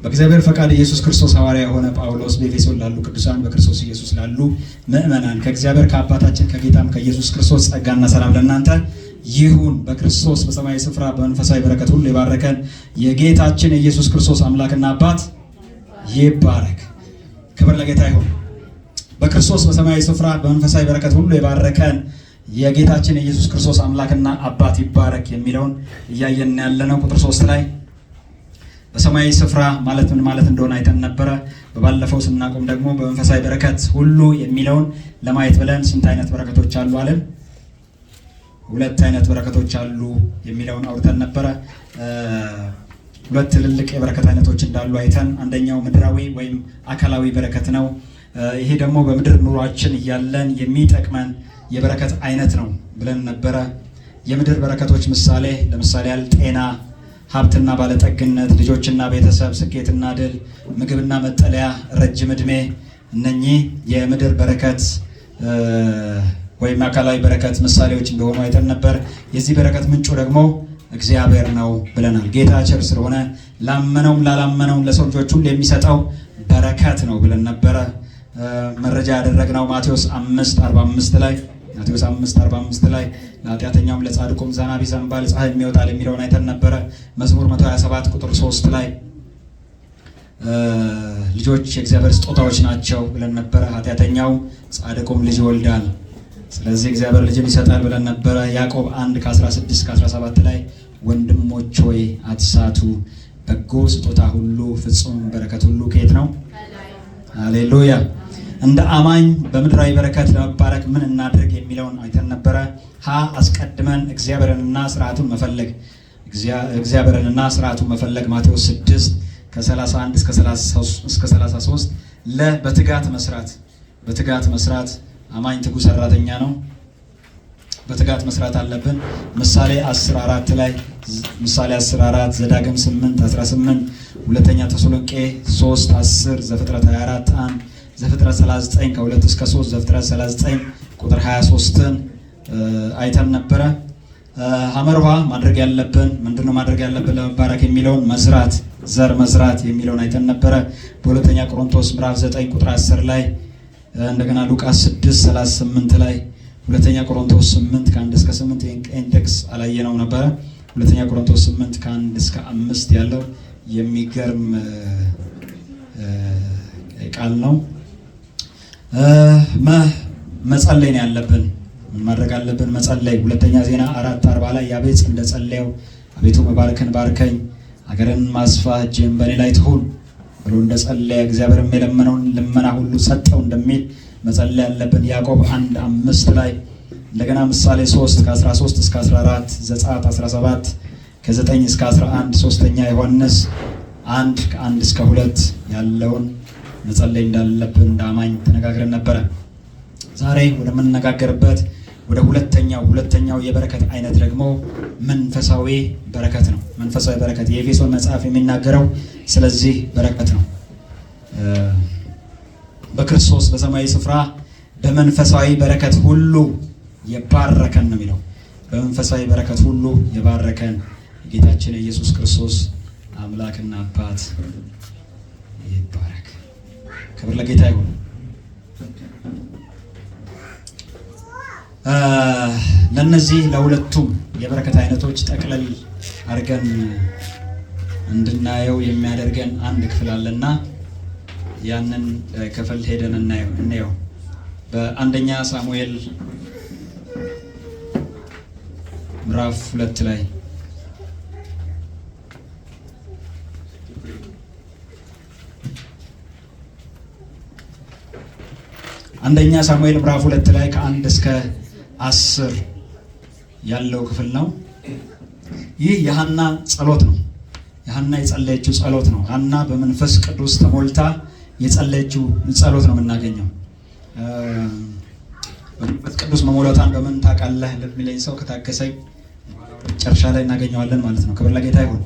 በእግዚአብሔር ፈቃድ ኢየሱስ ክርስቶስ ሐዋርያ የሆነ ጳውሎስ በኤፌሶን ላሉ ቅዱሳን በክርስቶስ ኢየሱስ ላሉ ምእመናን ከእግዚአብሔር ከአባታችን ከጌታም ከኢየሱስ ክርስቶስ ጸጋና ሰላም ለእናንተ ይሁን። በክርስቶስ በሰማያዊ ስፍራ በመንፈሳዊ በረከት ሁሉ የባረከን የጌታችን የኢየሱስ ክርስቶስ አምላክና አባት ይባረክ። ክብር ለጌታ ይሁን። በክርስቶስ በሰማያዊ ስፍራ በመንፈሳዊ በረከት ሁሉ የባረከን የጌታችን የኢየሱስ ክርስቶስ አምላክና አባት ይባረክ የሚለውን እያየን ያለነው ቁጥር 3 ላይ በሰማያዊ ስፍራ ማለት ምን ማለት እንደሆነ አይተን ነበረ። በባለፈው ስናቆም ደግሞ በመንፈሳዊ በረከት ሁሉ የሚለውን ለማየት ብለን ስንት አይነት በረከቶች አሉ አለን? 2 አይነት በረከቶች አሉ የሚለውን አውርተን ነበረ። 2 ትልልቅ የበረከት አይነቶች እንዳሉ አይተን አንደኛው ምድራዊ ወይም አካላዊ በረከት ነው። ይሄ ደግሞ በምድር ኑሯችን እያለን የሚጠቅመን የበረከት አይነት ነው ብለን ነበረ። የምድር በረከቶች ምሳሌ ለምሳሌ ያህል ጤና፣ ሀብትና ባለጠግነት፣ ልጆችና ቤተሰብ፣ ስኬትና ድል፣ ምግብና መጠለያ፣ ረጅም ዕድሜ፣ እነኚህ የምድር በረከት ወይም አካላዊ በረከት ምሳሌዎች እንደሆኑ አይተን ነበር። የዚህ በረከት ምንጩ ደግሞ እግዚአብሔር ነው ብለናል። ጌታ ቸር ስለሆነ ላመነውም ላላመነውም ለሰው ልጆች ሁሉ የሚሰጠው በረከት ነው ብለን ነበረ። መረጃ ያደረግነው ማቴዎስ 5:45 ላይ ማቴዎስ 5:45 ላይ ለኃጢአተኛውም ለጻድቁም ዝናብ ይዘንባል ፀሐይ የሚወጣል የሚለውን አይተን ነበረ። መዝሙር 127 ቁጥር 3 ላይ ልጆች የእግዚአብሔር ስጦታዎች ናቸው ብለን ነበረ። ኃጢአተኛው ጻድቁም ልጅ ይወልዳል፣ ስለዚህ እግዚአብሔር ልጅን ይሰጣል ብለን ነበረ። ያዕቆብ 1:16-17 ላይ ወንድሞች ሆይ አትሳቱ፣ በጎ ስጦታ ሁሉ ፍጹም በረከት ሁሉ ከየት ነው? ሃሌሉያ። እንደ አማኝ በምድራዊ በረከት ለመባረክ ምን እናድርግ የሚለውን አይተን ነበረ። አስቀድመን እግዚአብሔርንና ስርዓቱን መፈለግ መፈለግ ማቴዎስ 6:31 እስከ 33 በትጋት መስራት አማኝ ትጉ ሰራተኛ ነው። በትጋት መስራት አለብን። ምሳሌ 10:4 ላይ ምሳሌ 10:4 ዘዳግም 8:18 ሁለተኛ ተሰሎንቄ 3:10 ዘፍጥረት 24:1 ዘፍጥረት 39 ከ2 እስከ 3 ዘፍጥረት 39 ቁጥር 23ን አይተን ነበረ። ሐመርሃ ማድረግ ያለብን ምንድነው? ማድረግ ያለብን ለመባረክ የሚለውን ዘር መዝራት የሚለውን አይተን ነበረ። በሁለተኛ ቆሮንቶስ ምዕራፍ 9 ቁጥር 10 ላይ እንደገና ሉቃስ 6:38 ላይ ሁለተኛ ቆሮንቶስ 8 ከ1 እስከ 8 ኢንዴክስ አላየነው ነበረ። ሁለተኛ ቆሮንቶስ 8 ከ1 እስከ 5 ያለው የሚገርም ቃል ነው። መጸለይ ነው ያለብን። ምን ማድረግ አለብን? መጸለይ። ሁለተኛ ዜና 4:40 ላይ ያቤጽ እንደጸለየው አቤቱ መባረክን ባርከኝ፣ ሀገርን ማስፋ፣ እጅህም በእኔ ላይ ትሁን ብሎ እንደጸለየ እግዚአብሔርም የለመነውን ልመና ሁሉ ሰጠው እንደሚል መጸለይ ያለብን። ያዕቆብ 1:5 ላይ እንደገና ምሳሌ 3:13 እስከ 14 ዘጸአት 17 ከ9 እስከ 11 ሶስተኛ ዮሐንስ 1:1 እስከ 2 ያለውን መጸለይ እንዳለብን እንዳማኝ ተነጋግረን ነበረ። ዛሬ ወደምንነጋገርበት ወደ ሁለተኛው የበረከት አይነት ደግሞ መንፈሳዊ በረከት ነው። መንፈሳዊ በረከት የኤፌሶን መጽሐፍ የሚናገረው ስለዚህ በረከት ነው። በክርስቶስ በሰማያዊ ስፍራ በመንፈሳዊ በረከት ሁሉ የባረከን ነው የሚለው። በመንፈሳዊ በረከት ሁሉ የባረከን ጌታችን ኢየሱስ ክርስቶስ አምላክና አባት ይባረክ። ክብር ለጌታ ይሁን። ለነዚህ ለሁለቱም የበረከት አይነቶች ጠቅለል አድርገን እንድናየው የሚያደርገን አንድ ክፍል አለና ያንን ክፍል ሄደን እናየው። በአንደኛ ሳሙኤል ምዕራፍ 2 ላይ አንደኛ ሳሙኤል ምዕራፍ 2 ላይ ከ1 እስከ 10 ያለው ክፍል ነው። ይህ የሐና ጸሎት ነው። የሐና የጸለየችው ጸሎት ነው። ሐና በመንፈስ ቅዱስ ተሞልታ የጸለየችው ጸሎት ነው የምናገኘው። በመንፈስ ቅዱስ መሞላቷን በምን ታውቃለህ ለሚለኝ ሰው ከታገሰኝ መጨረሻ ላይ እናገኘዋለን ማለት ነው። ክብር ለጌታ ይሁን።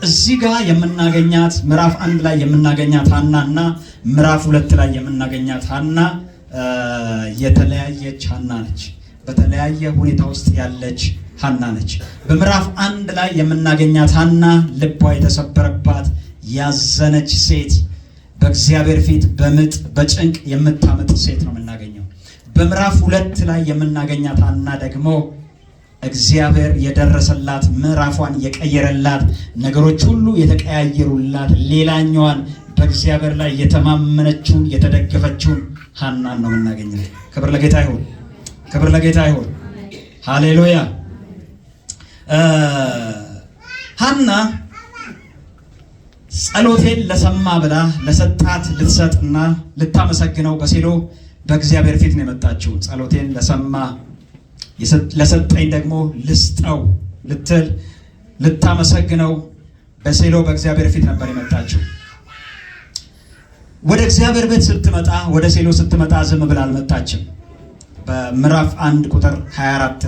እዚህ ጋር የምናገኛት ምዕራፍ 1 ላይ የምናገኛት ሐና እና ምዕራፍ 2 ላይ የምናገኛት ሐና የተለያየች ሐና ነች። በተለያየ ሁኔታ ውስጥ ያለች ሐና ነች። በምዕራፍ 1 ላይ የምናገኛት ሐና ልቧ የተሰበረባት ያዘነች ሴት በእግዚአብሔር ፊት በምጥ በጭንቅ የምታምጥ ሴት ነው የምናገኘው። በምዕራፍ 2 ላይ የምናገኛት ሐና ደግሞ እግዚአብሔር የደረሰላት ምዕራፏን የቀየረላት ነገሮች ሁሉ የተቀያየሩላት ሌላኛዋን በእግዚአብሔር ላይ የተማመነችውን የተደገፈችውን ሐናን ነው የምናገኘው። ክብር ለጌታ ይሁን፣ ክብር ለጌታ ይሁን። ሃሌሉያ። ሐና ጸሎቴን ለሰማ ብላ ለሰጣት ልትሰጥና ልታመሰግነው በሴሎ በእግዚአብሔር ፊት ነው የመጣችው። ጸሎቴን ለሰማ ለሰጠኝ ደግሞ ልስጠው ልትል ልታመሰግነው በሴሎ በእግዚአብሔር ፊት ነበር የመጣችው። ወደ እግዚአብሔር ቤት ስትመጣ፣ ወደ ሴሎ ስትመጣ ዝም ብላ አልመጣችም። በምዕራፍ 1 ቁጥር 24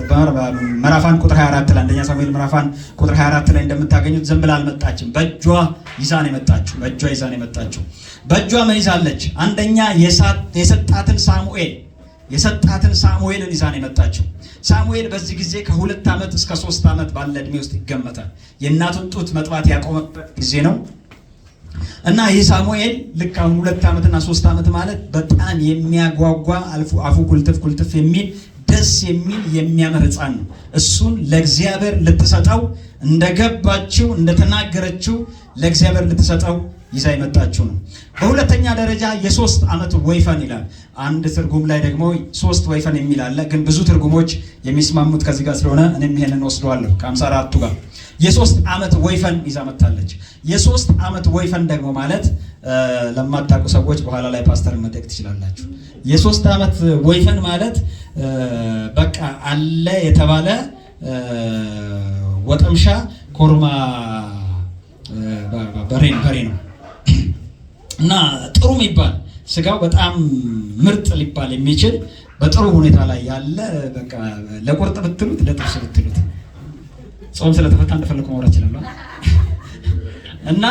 ምዕራፍ 1 ቁጥር 24 ላይ አንደኛ ሳሙኤል ምዕራፍ 1 ቁጥር 24 ላይ እንደምታገኙት ዝም ብላ አልመጣችም። በእጇ ይዛ ነው የመጣችው። በእጇ ይዛ ነው የመጣችው። በእጇ ምን ይዛለች? አንደኛ የሰጣትን ሳሙኤልን ይዛ ነው የመጣችው። ሳሙኤል በዚህ ጊዜ ከ2 ዓመት እስከ 3 ዓመት ባለ ዕድሜ ውስጥ ይገመታል። የእናቱን ጡት መጥባት ያቆመበት ጊዜ ነው እና ይህ ሳሙኤል ልክ አሁን 2 ዓመትና 3 ዓመት ማለት በጣም የሚያጓጓ አፉ ኩልትፍ የሚል ደስ የሚል የሚያምር ሕፃን ነው። እሱን ለእግዚአብሔር ልትሰጠው እንደገባችው እንደተናገረችው ለእግዚአብሔር ልትሰጠው ይዛ የመጣችው ነው። በሁለተኛ ደረጃ የ3 ዓመት ወይፈን ይላል። አንድ ትርጉም ላይ ደግሞ 3 ወይፈን የሚል አለ። ግን ብዙ ትርጉሞች የሚስማሙት ከዚህ ጋር ስለሆነ እኔም ይሄንን ወስደዋለሁ ከ54ቱ ጋር የ3 ዓመት ወይፈን ይዛ መጣለች። የ3 ዓመት ወይፈን ደግሞ ማለት ለማታውቁ ሰዎች በኋላ ላይ ፓስተር መጠየቅ ትችላላችሁ። የ3 ዓመት ወይፈን ማለት በቃ አለ የተባለ ወጠምሻ ኮርማ በሬ ነው እና ጥሩ የሚባል ስጋው በጣም ምርጥ ሊባል የሚችል በጥሩ ሁኔታ ላይ ያለ በቃ ለቁርጥ ብትሉት ለጥብስ ብትሉት ጾም ስለተፈታ እንደፈለኩ ማውራት ይችላል እና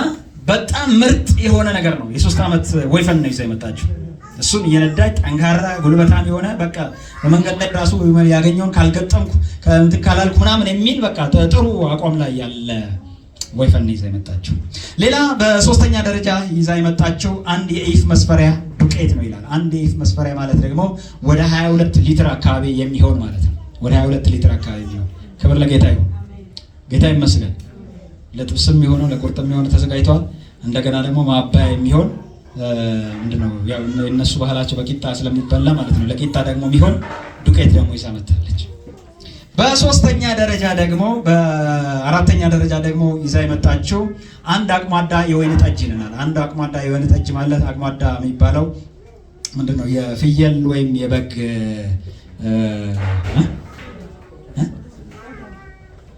በጣም ምርጥ የሆነ ነገር ነው። የ3 ዓመት ወይፈን ነው ይዛ የመጣችው። እሱን እየነዳች ጠንካራ ጉልበታም የሆነ በቃ በመንገድ ላይ ራሱ ያገኘውን ካልገጠምኩ እንትን ካላልኩ ምናምን የሚል በቃ ጥሩ አቋም ላይ ያለ ወይፈን ይዛ የመጣችው። ሌላ በሶስተኛ ደረጃ ይዛ የመጣችው አንድ የኢፍ መስፈሪያ ዱቄት ነው ይላል። አንድ የኢፍ መስፈሪያ ማለት ደግሞ ወደ 22 ሊትር አካባቢ የሚሆን ማለት ነው። ወደ 22 ሊትር አካባቢ የሚሆን። ክብር ለጌታ ይሁን። ጌታ ይመስገን። ለጥብስም የሚሆነው ለቁርጥም የሚሆነው ተዘጋጅተዋል። እንደገና ደግሞ ማባያ የሚሆን ምንድነው ያው እነሱ ባህላቸው በቂጣ ስለሚበላ ማለት ነው። ለቂጣ ደግሞ የሚሆን ዱቄት ደግሞ ይዛ መጣለች። በሶስተኛ ደረጃ ደግሞ በአራተኛ ደረጃ ደግሞ ይዛ የመጣችው አንድ አቅሟዳ የወይን ጠጅ ይለናል። አንድ አቅሟዳ የወይን ጠጅ ማለት አቅሟዳ የሚባለው ምንድነው? የፍየል ወይም የበግ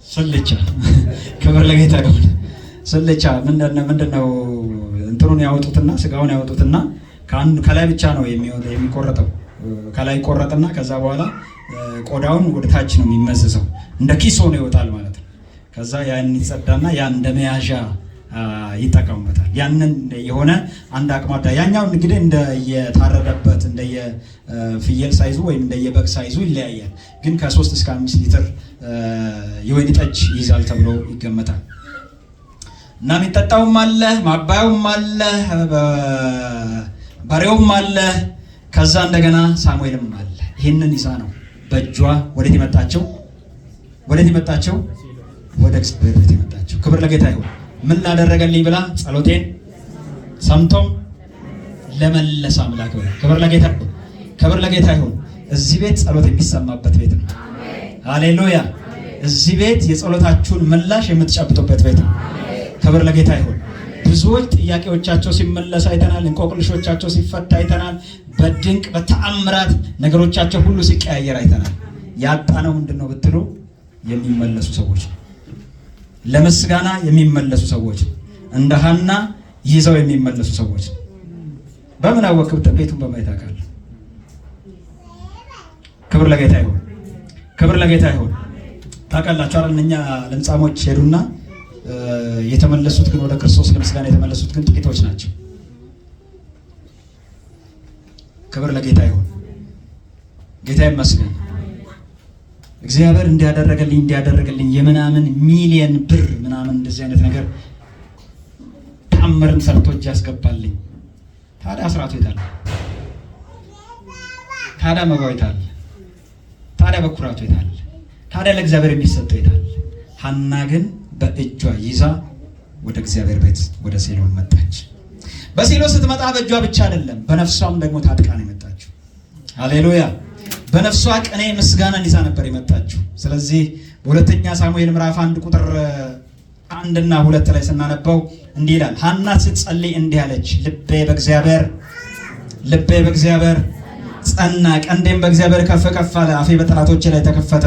ስልቻ። ክብር ለጌታ ይሁን። ስልቻ ምንድነው? እንትኑን ያወጡትና ስጋውን ያወጡትና ከላይ ብቻ ነው የሚቆረጠው። ከላይ ቆረጥና ከዛ በኋላ ቆዳውን ወደ ታች ነው የሚመዘዘው። እንደ ኪስ ሆኖ ይወጣል ማለት ነው። ከዛ ያን ይጸዳና ያን እንደ መያዣ ይጠቀሙበታል። ያንን የሆነ አንድ አቅሟዳ ያኛው እንግዲህ እንደ የታረደበት እንደ የፍየል ሳይዙ ወይም እንደ የበግ ሳይዙ ይለያያል። ግን ከ3 እስከ 5 ሊትር የወይን ጠጅ ይይዛል ተብሎ ይገመታል። እና የሚጠጣውም አለ፣ ማባያውም አለ፣ በሬውም አለ፣ ከዛ እንደገና ሳሙኤልም አለ። ይህንን ይዛ ነው በእጇ ወዴት የመጣቸው? ወዴት የመጣቸው? ወደ እግዚአብሔር ቤት የመጣቸው። ክብር ለጌታ ይሁን። ምን ላደረገልኝ ብላ ጸሎቴን ሰምቶም ለመለሰ አምላክ ብላ። ክብር ለጌታ ይሁን። ክብር ለጌታ ይሁን። እዚህ ቤት ጸሎት የሚሰማበት ቤት ነው። ሃሌሉያ። እዚህ ቤት የጸሎታችሁን ምላሽ የምትጨብጡበት ቤት ነው። ክብር ለጌታ ይሁን። ብዙዎች ጥያቄዎቻቸው ሲመለስ አይተናል። እንቆቅልሾቻቸው ሲፈታ አይተናል። በድንቅ በተአምራት ነገሮቻቸው ሁሉ ሲቀያየር አይተናል። ያጣነው ምንድነው ብትሉ የሚመለሱ ሰዎች፣ ለምስጋና የሚመለሱ ሰዎች፣ እንደ ሐና ይዘው የሚመለሱ ሰዎች። በምን አወቅህ? ቤቱን በማየት አውቃለሁ። ክብር ለጌታ ይሁን። ክብር ለጌታ ይሁን። ታውቃላችሁ አይደል? እኛ ለምጻሞች ሄዱና የተመለሱት ግን ወደ ክርስቶስ ለምስጋና የተመለሱት ግን ጥቂቶች ናቸው። ክብር ለጌታ ይሁን። ጌታ ይመስገን። እግዚአብሔር እንዲያደረገልኝ የምናምን ሚሊየን ብር ምናምን እንደዚህ አይነት ነገር ተአምርን ሰርቶ እጅ ያስገባልኝ። ታዲያ አስራቱ የታለ? ታዲያ መባው የታለ? ታዲያ በኩራቱ የታለ? ታዲያ ለእግዚአብሔር የሚሰጠው የታለ? ሐና ግን በእጇ ይዛ ወደ እግዚአብሔር ቤት ወደ ሴሎን መጣች። በሴሎ ስትመጣ በእጇ ብቻ አይደለም፣ በነፍሷም ደግሞ ታጥቃ ነው የመጣችው። ሃሌሉያ! በነፍሷ ቅኔ ምስጋናን ይዛ ነበር የመጣችው። ስለዚህ በሁለተኛ ሳሙኤል ምዕራፍ 1 ቁጥር 1 እና 2 ላይ ስናነበው እንዲህ ይላል፣ ሐና ስትጸልይ እንዲህ አለች፣ ልቤ በእግዚአብሔር ጸና፣ ቀንዴም በእግዚአብሔር ከፍ ከፍ አለ። አፌ በጠላቶቼ ላይ ተከፈተ፣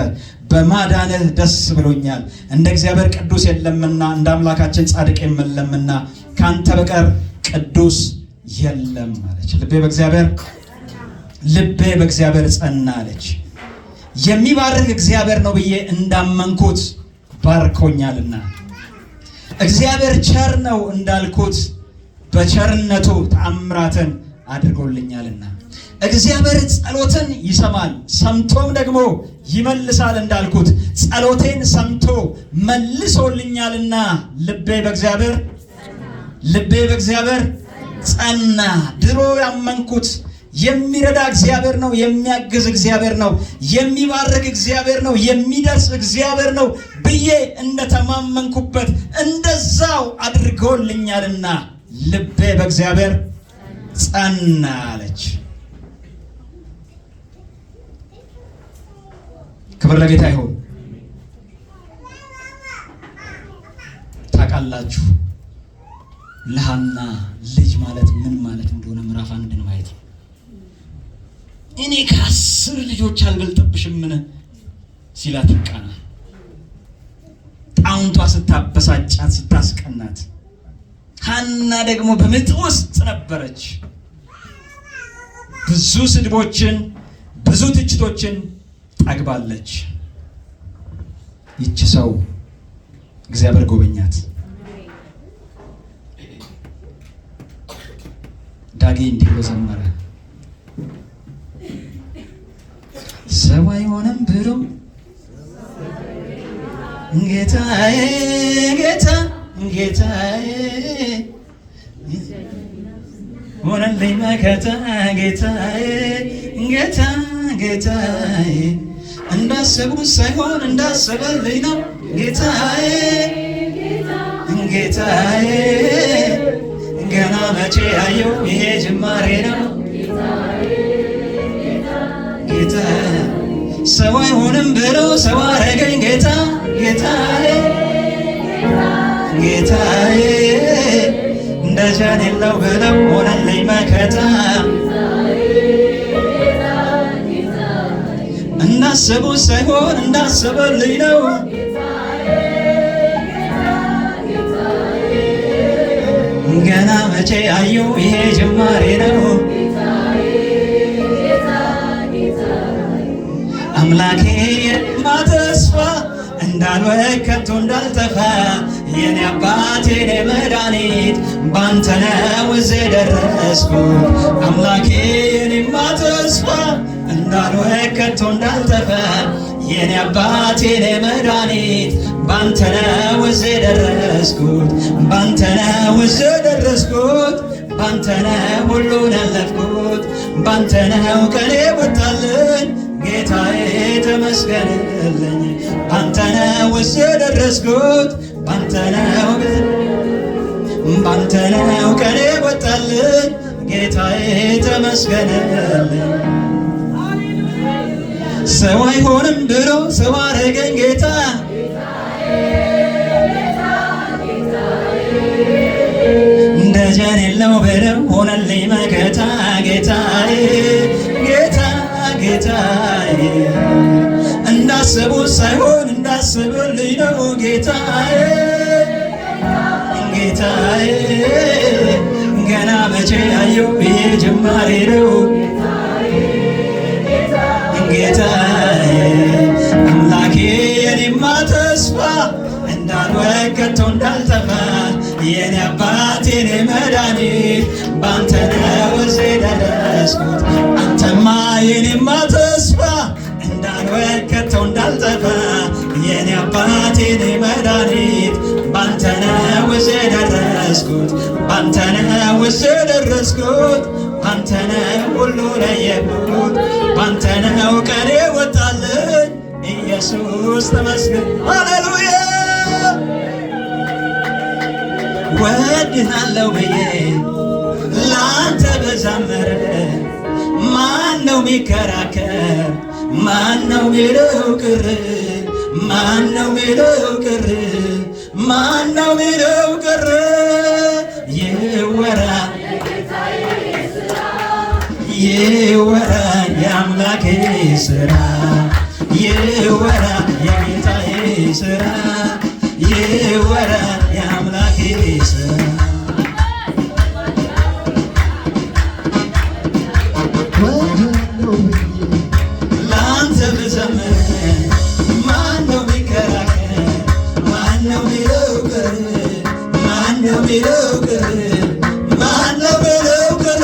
በማዳንህ ደስ ብሎኛል። እንደ እግዚአብሔር ቅዱስ የለምና፣ እንደ አምላካችን ጻድቅ የለምና፣ ካንተ በቀር ቅዱስ የለም አለች። ልቤ በእግዚአብሔር ጸና አለች። የሚባርክ እግዚአብሔር ነው ብዬ እንዳመንኩት ባርኮኛልና፣ እግዚአብሔር ቸር ነው እንዳልኩት በቸርነቱ ተአምራትን አድርጎልኛልና፣ እግዚአብሔር ጸሎትን ይሰማል ሰምቶም ደግሞ ይመልሳል እንዳልኩት ጸሎቴን ሰምቶ መልሶልኛልና፣ ልቤ በእግዚአብሔር ጸና። ድሮ ያመንኩት የሚረዳ እግዚአብሔር ነው፣ የሚያግዝ እግዚአብሔር ነው፣ የሚባርክ እግዚአብሔር ነው፣ የሚደርስ እግዚአብሔር ነው ብዬ እንደተማመንኩበት እንደዛው አድርጎልኛልና ልቤ በእግዚአብሔር ጸና አለች። ክብር ለጌታ ይሁን። ታውቃላችሁ ለሐና ልጅ ማለት ምን ማለት እንደሆነ ምዕራፍ 1 ማየት ነው። እኔ ከ10 ልጆች አልበልጥብሽምን ሲላት ቃና ጣውንቷ ስታበሳጫት ስታስቀናት፣ ሐና ደግሞ በምጥ ውስጥ ነበረች። ብዙ ስድቦችን ብዙ ትችቶችን ጠግባለች። ይቺ ሰው እግዚአብሔር ጎበኛት። ዳጌ እንዲህ ብሎ ዘመረ፣ ሰው አይሆንም ብሎ ጌታዬ ሆነልኝ መከታ ጌታዬ እንዳሰቡት ሳይሆን እንዳሰበልኝ ነው ጌታዬ ገና መቼ አየሁ ይሄ ጅማሬ ነው ጌታዬ ሰው አይሆንም ብሎ ሰው አረገኝ ጌታዬ እንደ ጃን የለው ብለው ሆነልኝ መከታ እንዳሰቡት ሳይሆን እንዳሰበልኝ ነው ገና መቼ አየሁ ይሄ ጅማሬ ነው አምላኬ ማተስፋ እንዳልወድቅ ከቶ እንዳልጠፋ የኔ አባት የኔ መድኃኒት ባንተ ነው እዚህ ደረስኩት አምላኬ የኔማ ተስፋ እንዳልወድቅ ከቶ እንዳልጠፋ የኔ አባት የኔ መድኃኒት ባንተ ነው እዚህ ደረስኩት ባንተ ነው ሁሉን ያለፍኩት ባንተ ነው ቀኔ ወጣልኝ ጌታዬ ተመስገንልኝ ባንተ ነው እዚህ ደረስኩት ባንተ ነው ቀኔ ወጣልኝ ጌታዬ ተመስገንልኝ ሰው አይሆንም ብሎ ሰው አረገኝ ጌታ እንደ ጃን የለው ብለው ሆነልኝ መከታ ጌታዬ እንዳሰቡት ሳይሆን እንዳሰበልኝ ነው ጌታዬ ገና መቼ አየሁ ይሄ ጅማሬ ነው ጌታዬ አምላኬ የኔማ ተስፋ እንዳልወድቅ ከቶ እንዳልጠፋ የኔ አባት የኔ መድኃኒት ባንተ ነው እዚህ ደረስኩት አንተማ የኔማ ተስፋ እንዳልወድቅ ከቶ እንዳልጠፋ የኔ አባት የኔ መድኃኒት ባንተ ነው እዚህ ደረስኩት ባንተ ነው የደረስኩት፣ ባንተ ነው ሁሉ ያየሁት፣ ባንተ ነው ቀኔ ወጣልኝ ኢየሱስ ተመስገን። ሃሌሉያ ወድሃለሁ ብዬ ላንተ በዘመረ ማነው ሚከራከር? ማነው ሚለው ቅር? ማነው ሚለው ቅር? ማነው ሚለው ቅር? ይወራ ይወራ የአምላኬ ሥራ፣ ይወራ የጌታዬ ሥራ፣ ይወራ የአምላኬ ሥራ። ላንተ ብዘምር ማነው ሚከራከር? ማነው ሚለው ቅር? ማነው ሚለው ቅር? ማነው ሚለው ቅር?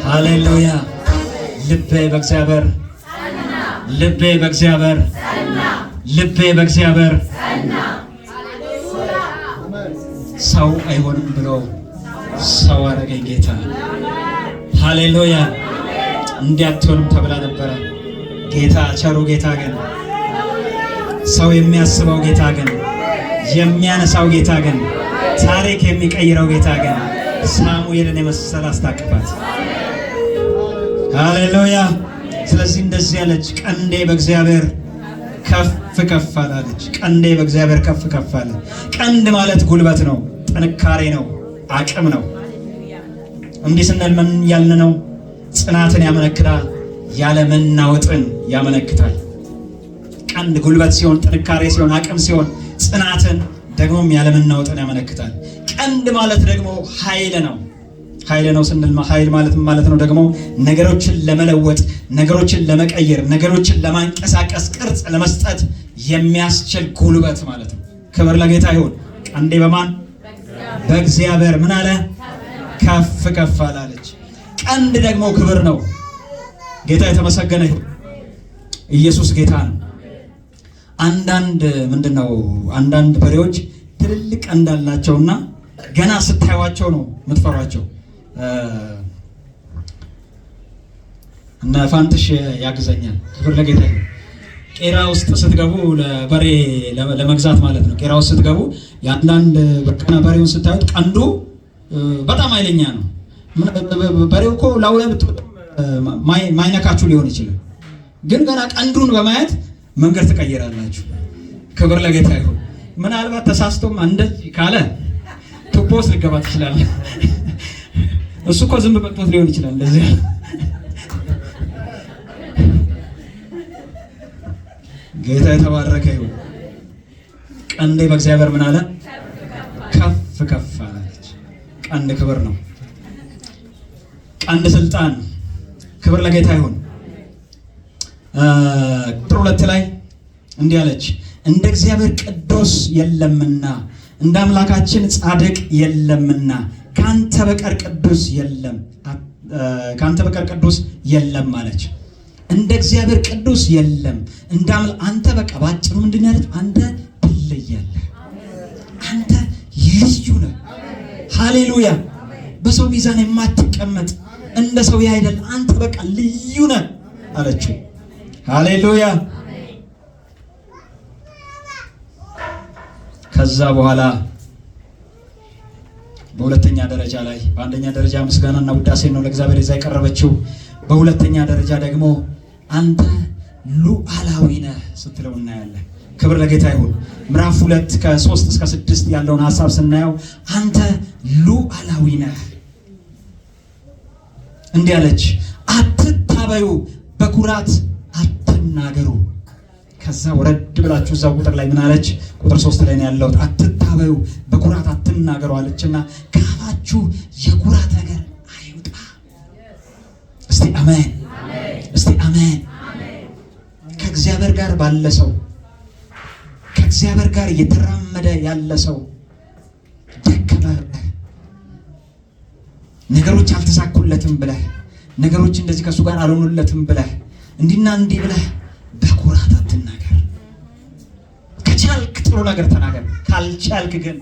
ሃሌሉያ ልቤ በእግዚአብሔር ልቤ በእግዚአብሔር ልቤ በእግዚአብሔር ሰው አይሆንም ብሎ ሰው አረገኝ ጌታ። ሃሌሉያ እንዲያትሆንም ተብላ ነበረ። ጌታ ቸሩ ጌታ ግን ሰው የሚያስበው ጌታ ግን የሚያነሳው ጌታ ግን ታሪክ የሚቀይረው ጌታ ግን ሳሙኤልን የመሰለ አስታቅፋት። ሃሌሉያ ስለዚህ እንደዚህ ያለች ቀንዴ በእግዚአብሔር ከፍ ከፍ አላለች። ቀንዴ በእግዚአብሔር ከፍ ከፍ አለ። ቀንድ ማለት ጉልበት ነው፣ ጥንካሬ ነው፣ አቅም ነው። እንዲህ ስንል ምን ያልን ነው? ጽናትን ያመለክታል፣ ያለ መናወጥን ያመለክታል። ቀንድ ጉልበት ሲሆን፣ ጥንካሬ ሲሆን፣ አቅም ሲሆን፣ ጽናትን ደግሞም ያለ መናወጥን ያመለክታል። ቀንድ ማለት ደግሞ ኃይል ነው። ኃይል ነው ስንል ኃይል ማለት ነው ደግሞ ነገሮችን ለመለወጥ፣ ነገሮችን ለመቀየር፣ ነገሮችን ለማንቀሳቀስ፣ ቅርጽ ለመስጠት የሚያስችል ጉልበት ማለት ነው። ክብር ለጌታ ይሁን። ቀንዴ በማን በእግዚአብሔር ምን አለ? ከፍ ከፍ አላለች። ቀንድ ደግሞ ክብር ነው። ጌታ የተመሰገነ ይሁን። ኢየሱስ ጌታ ነው። አንዳንድ በሬዎች ትልልቅ ቀንድ አላቸውና ገና ስታዩዋቸው ነው የምትፈሯቸው። እና ፋንትሽ ያግዘኛል። ክብር ለጌታ ይሁን። ቄራ ውስጥ ስትገቡ ለበሬ ለመግዛት ማለት ነው። ቄራ ውስጥ ስትገቡ የአንዳንድ በሬውን ስታዩት ቀንዱ በጣም ኃይለኛ ነው። በሬው እኮ ላው ላይ ማይነካችሁ ሊሆን ይችላል። ግን ገና ቀንዱን በማየት መንገድ ትቀይራላችሁ። ክብር ለጌታ ይሁን። ምናልባት ተሳስቶም እንደዚህ ካለ ቱቦስ ልገባ ትችላለህ። እሱ እኮ ዝም በቅቶት ሊሆን ይችላል እንደዚህ። ጌታ የተባረከ ይሁን። ቀንዴ በእግዚአብሔር ምን አለ? ከፍ ከፍ አለች። ቀንድ ክብር ነው። ቀንድ ስልጣን። ክብር ለጌታ ይሁን። ቁጥር 2 ላይ እንዲህ አለች፣ እንደ እግዚአብሔር ቅዱስ የለምና እንደ አምላካችን ጻድቅ የለምና ካንተ በቀር ቅዱስ የለም፣ ካንተ በቀር ቅዱስ የለም አለች። እንደ እግዚአብሔር ቅዱስ የለም። አንተ በቃ ባጭሩ ምንድን ነው ያለች? አንተ ትለያለህ። አንተ ልዩ ነህ። ሃሌሉያ። በሰው ሚዛን የማትቀመጥ እንደ ሰው አይደል። አንተ በቃ ልዩ ነህ አለችው። ሃሌሉያ። ከዛ በኋላ በሁለተኛ ደረጃ ላይ በአንደኛ ደረጃ ምስጋናና ውዳሴ ነው ለእግዚአብሔር ይዛ የቀረበችው። በሁለተኛ ደረጃ ደግሞ አንተ ሉዓላዊ ነህ ስትለው እናያለን። ክብር ለጌታ ይሁን። ምዕራፍ 2 ከ3 እስከ 6 ያለውን ሐሳብ ስናየው አንተ ሉዓላዊ ነህ። እንዲህ አለች፣ አትታበዩ፣ በኩራት አትናገሩ። ከዛ ወረድ ብላችሁ እዛው ቁጥር ላይ ምን አለች? ቁጥር 3 ላይ ነው ያለው። አትታበዩ፣ በኩራት አትናገሩ አለችና ከአፋችሁ የኩራት ነገር አይውጣ። እስቲ አሜን፣ እስቲ አሜን። ከእግዚአብሔር ጋር ባለ ሰው፣ ከእግዚአብሔር ጋር እየተራመደ ያለ ሰው ደከመ ብለህ ነገሮች አልተሳኩለትም ብለህ ነገሮች እንደዚህ ከሱ ጋር አልሆኑለትም ብለህ እንዲና እንዲህ ብለህ በኩራት አትናገር። ከቻልክ ጥሩ ነገር ተናገር። ካልቻልክ ግን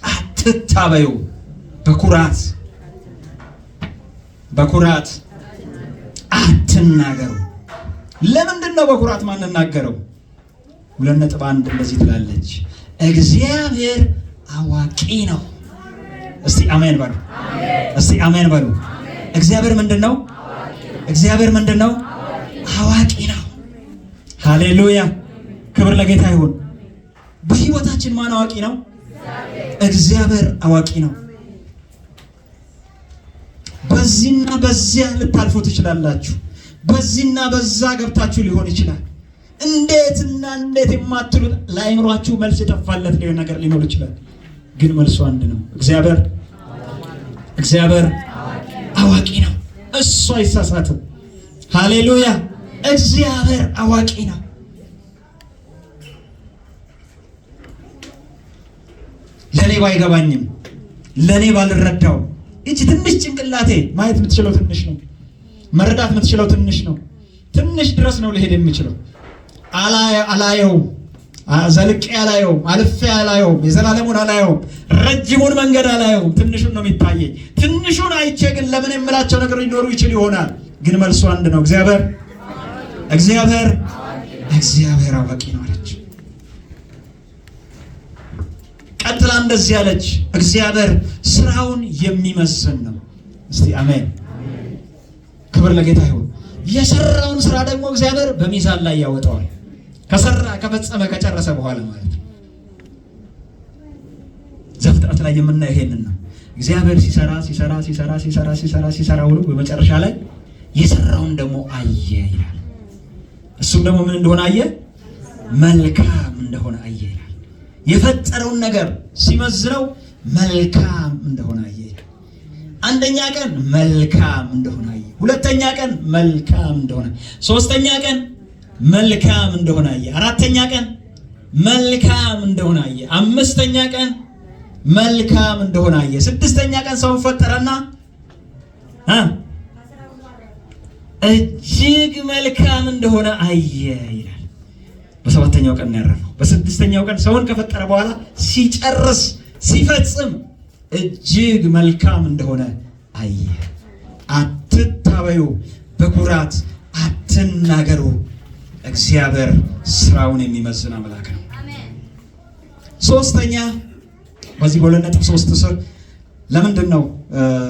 አትታበዩ። በኩራት አትናገሩ። ለምንድን ነው በኩራት ማንናገረው? 2.1 እንደዚህ ትላለች፣ እግዚአብሔር አዋቂ ነው። እስቲ አሜን በሉ። እስቲ አሜን በሉ። እግዚአብሔር ምንድን ነው? እግዚአብሔር ምንድን ነው? አዋቂ ነው። ሃሌሉያ። ክብር ለጌታ ይሁን። በህይወታችን ማን አዋቂ ነው? እግዚአብሔር አዋቂ ነው። በዚህና በዚያ ልታልፉ ትችላላችሁ። በዚህና በዛ ገብታችሁ ሊሆን ይችላል። እንዴትና እንዴት የማትሉት ለአእምሯችሁ መልስ የጠፋለት ነገር ሊኖር ይችላል። ግን መልሱ አንድ ነው። እግዚአብሔር አዋቂ ነው። እሱ አይሳሳትም። ሃሌሉያ። እግዚአብሔር አዋቂ ነው። ለኔ ባይገባኝም ለኔ ባልረዳው እቺ ትንሽ ጭንቅላቴ ማየት የምትችለው ትንሽ ነው። መረዳት የምትችለው ትንሽ ነው። ትንሽ ድረስ ነው ሊሄድ የሚችለው። አላየውም፣ ዘልቄ አላየውም፣ አልፌ አላየውም፣ የዘላለሙን አላየውም፣ ረጅሙን መንገድ አላየውም። ትንሹን ነው የሚታየኝ። ትንሹን አይቼ ግን ለምን የምላቸው ነገር ሊኖሩ ይችል ይሆናል። ግን መልሱ አንድ ነው። እግዚአብሔር አዋቂ ነው አለች። ቀጥላ እንደዚህ አለች፣ እግዚአብሔር ስራውን የሚመዝን ነው። እስቲ አሜን። ክብር ለጌታ ይሁን። የሰራውን ስራ ደግሞ እግዚአብሔር በሚዛን ላይ ያወጣዋል። ከሰራ ከፈጸመ ከጨረሰ በኋላ ማለት ነው። ዘፍጥረት ላይ የምናየው ይሄንን ነው። እግዚአብሔር ሲሰራ ውሎ በመጨረሻ ላይ የሰራውን ደግሞ አየ ይላል። እሱም ደግሞ ምን እንደሆነ አየ? መልካም እንደሆነ አየ ይላል። የፈጠረውን ነገር ሲመዝነው መልካም እንደሆነ አየ ይላል። አንደኛ ቀን መልካም እንደሆነ አየ፣ ሁለተኛ ቀን መልካም እንደሆነ፣ ሶስተኛ ቀን መልካም እንደሆነ አየ፣ አራተኛ ቀን መልካም እንደሆነ አየ፣ አምስተኛ ቀን መልካም እንደሆነ አየ፣ ስድስተኛ ቀን ሰውን ፈጠረና እጅግ መልካም እንደሆነ አየ ይላል። በሰባተኛው ቀን ነው ያረፈው። በስድስተኛው ቀን ሰውን ከፈጠረ በኋላ ሲጨርስ ሲፈጽም እጅግ መልካም እንደሆነ አየ። አትታበዩ፣ በኩራት አትናገሩ። እግዚአብሔር ስራውን የሚመዝን አምላክ ነው። ሶስተኛ በዚህ በ2.3 ስር ለምንድን ነው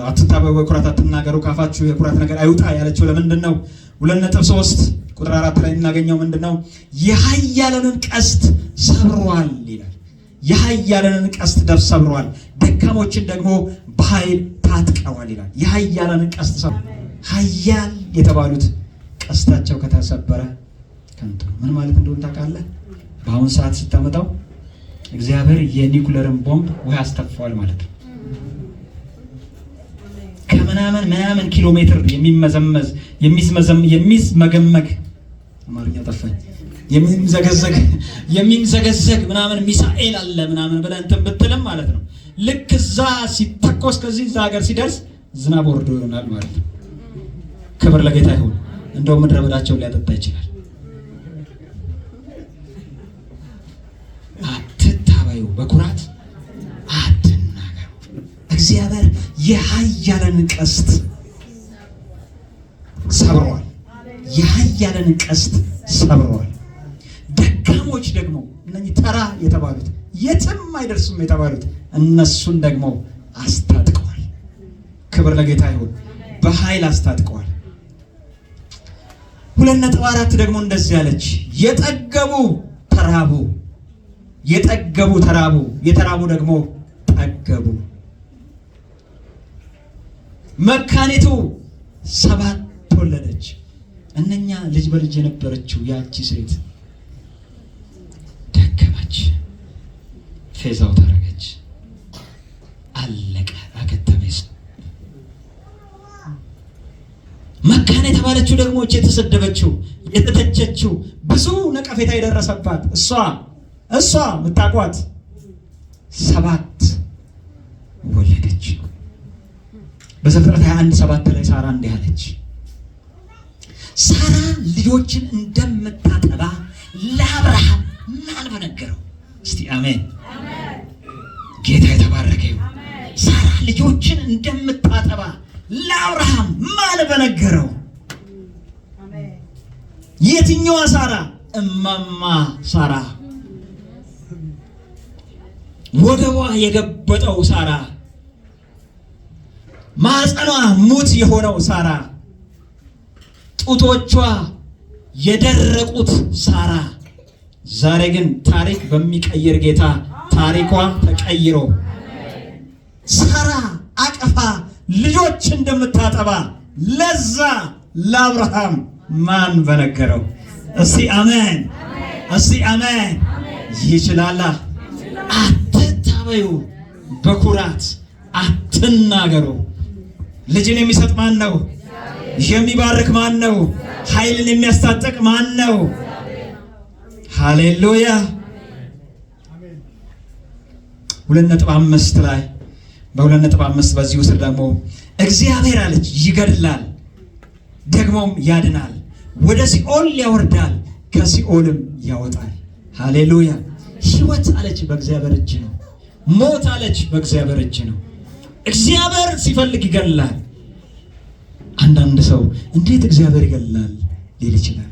አትታበዩ በኩራት አትናገሩ ካፋችሁ የኩራት ነገር አይውጣ ያለችው ለምንድን ነው? 2.3 ቁጥር 4 ላይ እናገኘው ምንድነው? የኃያላንን ቀስት ሰብሯል ይላል። የኃያላንን ቀስት ሰብሯል፣ ደካሞችን ደግሞ በኃይል ታጥቀዋል ይላል። የኃያላንን ቀስት ሰብሯል። ኃያል የተባሉት ቀስታቸው ከተሰበረ ከንቱ። ምን ማለት እንደሆነ ታውቃለህ? በአሁን ሰዓት ስታመጣው እግዚአብሔር የኒኩለርን ቦምብ ውሃ አስተፋዋል ማለት ነው። ከምናምን ኪሎ ሜትር የሚዝመገመግ አማርኛ ጠፋኝ፣ የሚምዘገዘግ ምናምን ሚሳኤል አለ ምናምን ብለህ እንትን ብትልም ማለት ነው። ልክ እዛ ሲተኮስ ከዚህ እዛ ሀገር ሲደርስ ዝናብ ወርዶ ይሆናል ማለት ነው። ክብር ለጌታ ይሁን። እንደውም ምድረ በዳቸውን ሊያጠጣ ይችላል። አትታበዩ በኩራት አትናገሩ። እግዚአብሔር የኃያላንን ቀስት ሰብሯል። የኃያላንን ቀስት ሰብሯል። ደካሞች ደግሞ እነኚህ ተራ የተባሉት የትም አይደርሱም የተባሉት እነሱን ደግሞ አስታጥቀዋል። ክብር ለጌታ ይሁን። በኃይል አስታጥቀዋል። 2.4 ደግሞ እንደዚህ ያለች የጠገቡ ተራቡ፣ የጠገቡ ተራቡ፣ የተራቡ ደግሞ ጠገቡ። መካኒቱ 7 ወለደች። እነኛ ልጅ በልጅ የነበረችው ያቺ ሴት ደከመች፣ ፌዛው ታረገች፣ አለቀ፣ አከተመች። መካን የተባለችው ደግሞ የተሰደበችው፣ የተተቸችው፣ ብዙ ነቀፌታ የደረሰባት እሷ ምታቋት 7 ወለደች። በዘፍጥረት 21:7 ላይ ሳራ እንዲህ አለች፣ ሳራ ልጆችን እንደምታጠባ ለአብርሃም ማን በነገረው? እስቲ አሜን። ጌታ የተባረከ ይሁን። ሳራ ልጆችን እንደምታጠባ ለአብርሃም ማን በነገረው? የትኛዋ ሳራ? እማማ ሳራ፣ ወገቧ የገበጠው ሳራ፣ ማህፀኗ ሙት የሆነው ሳራ፣ ጡቶቿ የደረቁት ሳራ። ዛሬ ግን ታሪክ በሚቀይር ጌታ ታሪኳ ተቀይሮ ሳራ አቀፋ ልጆች እንደምታጠባ ለዛ ለአብርሃም ማን በነገረው? እስቲ አሜን፣ እስቲ አሜን። ይችላል። አትታበዩ በኩራት አትናገሩ። ልጅን የሚሰጥ ማን ነው? የሚባርክ ማን ነው? ኃይልን የሚያስታጥቅ ማን ነው? ሃሌሉያ። 2.5 ላይ በ2.5 በዚህ ውስጥ ደግሞ እግዚአብሔር አለች ይገድላል ደግሞም ያድናል፣ ወደ ሲኦል ያወርዳል ከሲኦልም ያወጣል። ሃሌሉያ። ሕይወት አለች በእግዚአብሔር እጅ ነው። ሞት አለች በእግዚአብሔር እጅ ነው። እግዚአብሔር ሲፈልግ ይገድላል። አንዳንድ ሰው እንዴት እግዚአብሔር ይገድላል ሊል ይችላል።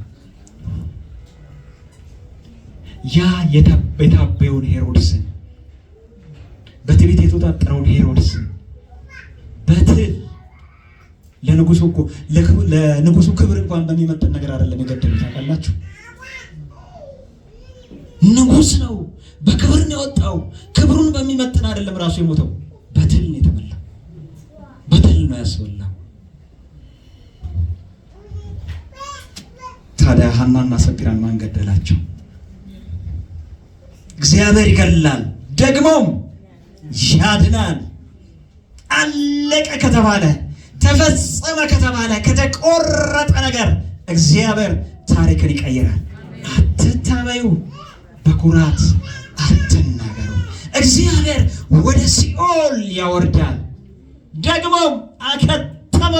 ያ የታበየውን ሄሮድስን በትዕቢት የተወጣጠረውን ሄሮድስን በትል ለንጉሱ ክብር እንኳን በሚመጥን ነገር አይደለም የገደሉት። ታውቃላችሁ? ንጉስ ነው፣ በክብር ነው የወጣው። ክብሩን በሚመጥን አይደለም ራሱ የሞተው። በትል ነው የተበላው፣ በትል ነው ያስበላው። ታዲያ ሐናና ሰጲራን ማን ገደላቸው? እግዚአብሔር ይገድላል ደግሞም ያድናል። አለቀ ከተባለ ተፈጸመ ከተባለ ከተቆረጠ ነገር እግዚአብሔር ታሪክን ይቀይራል። አትታበዩ በኩራት አትናገሩ። እግዚአብሔር ወደ ሲኦል ያወርዳል ደግሞም አከተመ።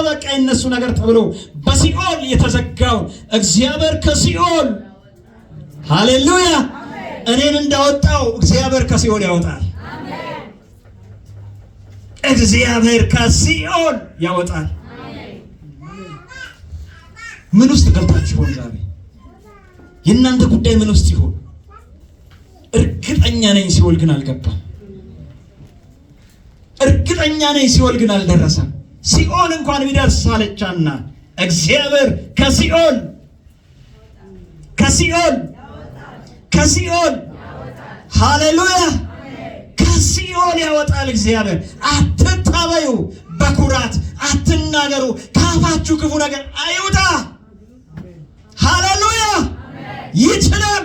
በቃ የነሱ ነገር ተብሎ በሲኦል የተዘጋውን እግዚአብሔር ከሲኦል ሃሌሉያ እኔን እንዳወጣው እግዚአብሔር ከሲኦል ያወጣል። እግዚአብሔር ከሲኦል ያወጣል። ምን ውስጥ ገብታችሁ ይሆን ዛሬ? የእናንተ ጉዳይ ምን ውስጥ ይሆን? እርግጠኛ ነኝ ሲኦል ግን አልገባም። እርግጠኛ እርግጠኛ ነኝ ሲኦል ግን አልደረሰም። ሲኦል እንኳን ቢደርስ አለቻና እግዚአብሔር ከሲኦል ሃሌሉያ ከሲኦል ያወጣል እግዚአብሔር። አትታበዩ፣ በኩራት አትናገሩ፣ ካፋችሁ ክፉ ነገር አይውጣ። ሃሌሉያ ይችላል።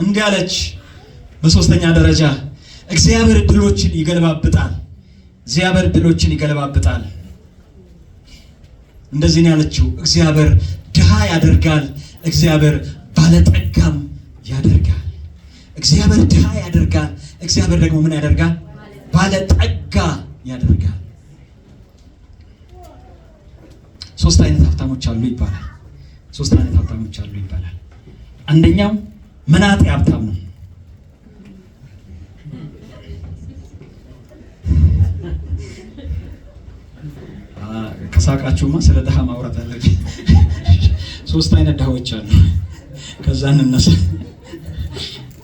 እንዲህ አለች። በሶስተኛ ደረጃ እግዚአብሔር ድሎችን ይገለባብጣል። እግዚአብሔር ድሎችን ይገለባብጣል። እንደዚህ ነው ያለችው። እግዚአብሔር ድሃ ያደርጋል፣ እግዚአብሔር ባለጠጋም ያደርጋል። እግዚአብሔር ድሃ ያደርጋል፣ እግዚአብሔር ደግሞ ምን ያደርጋል? ባለጠጋ ያደርጋል። ሶስት አይነት ሀብታሞች አሉ ይባላል። ሶስት አይነት ሀብታሞች አሉ ይባላል። አንደኛው መናጤ ሀብታም ነው። ከሳቃችሁማ ስለ ድሃ ማውራት አለብኝ። ሶስት አይነት ድሃዎች አሉ። ከዛ እንነሳ።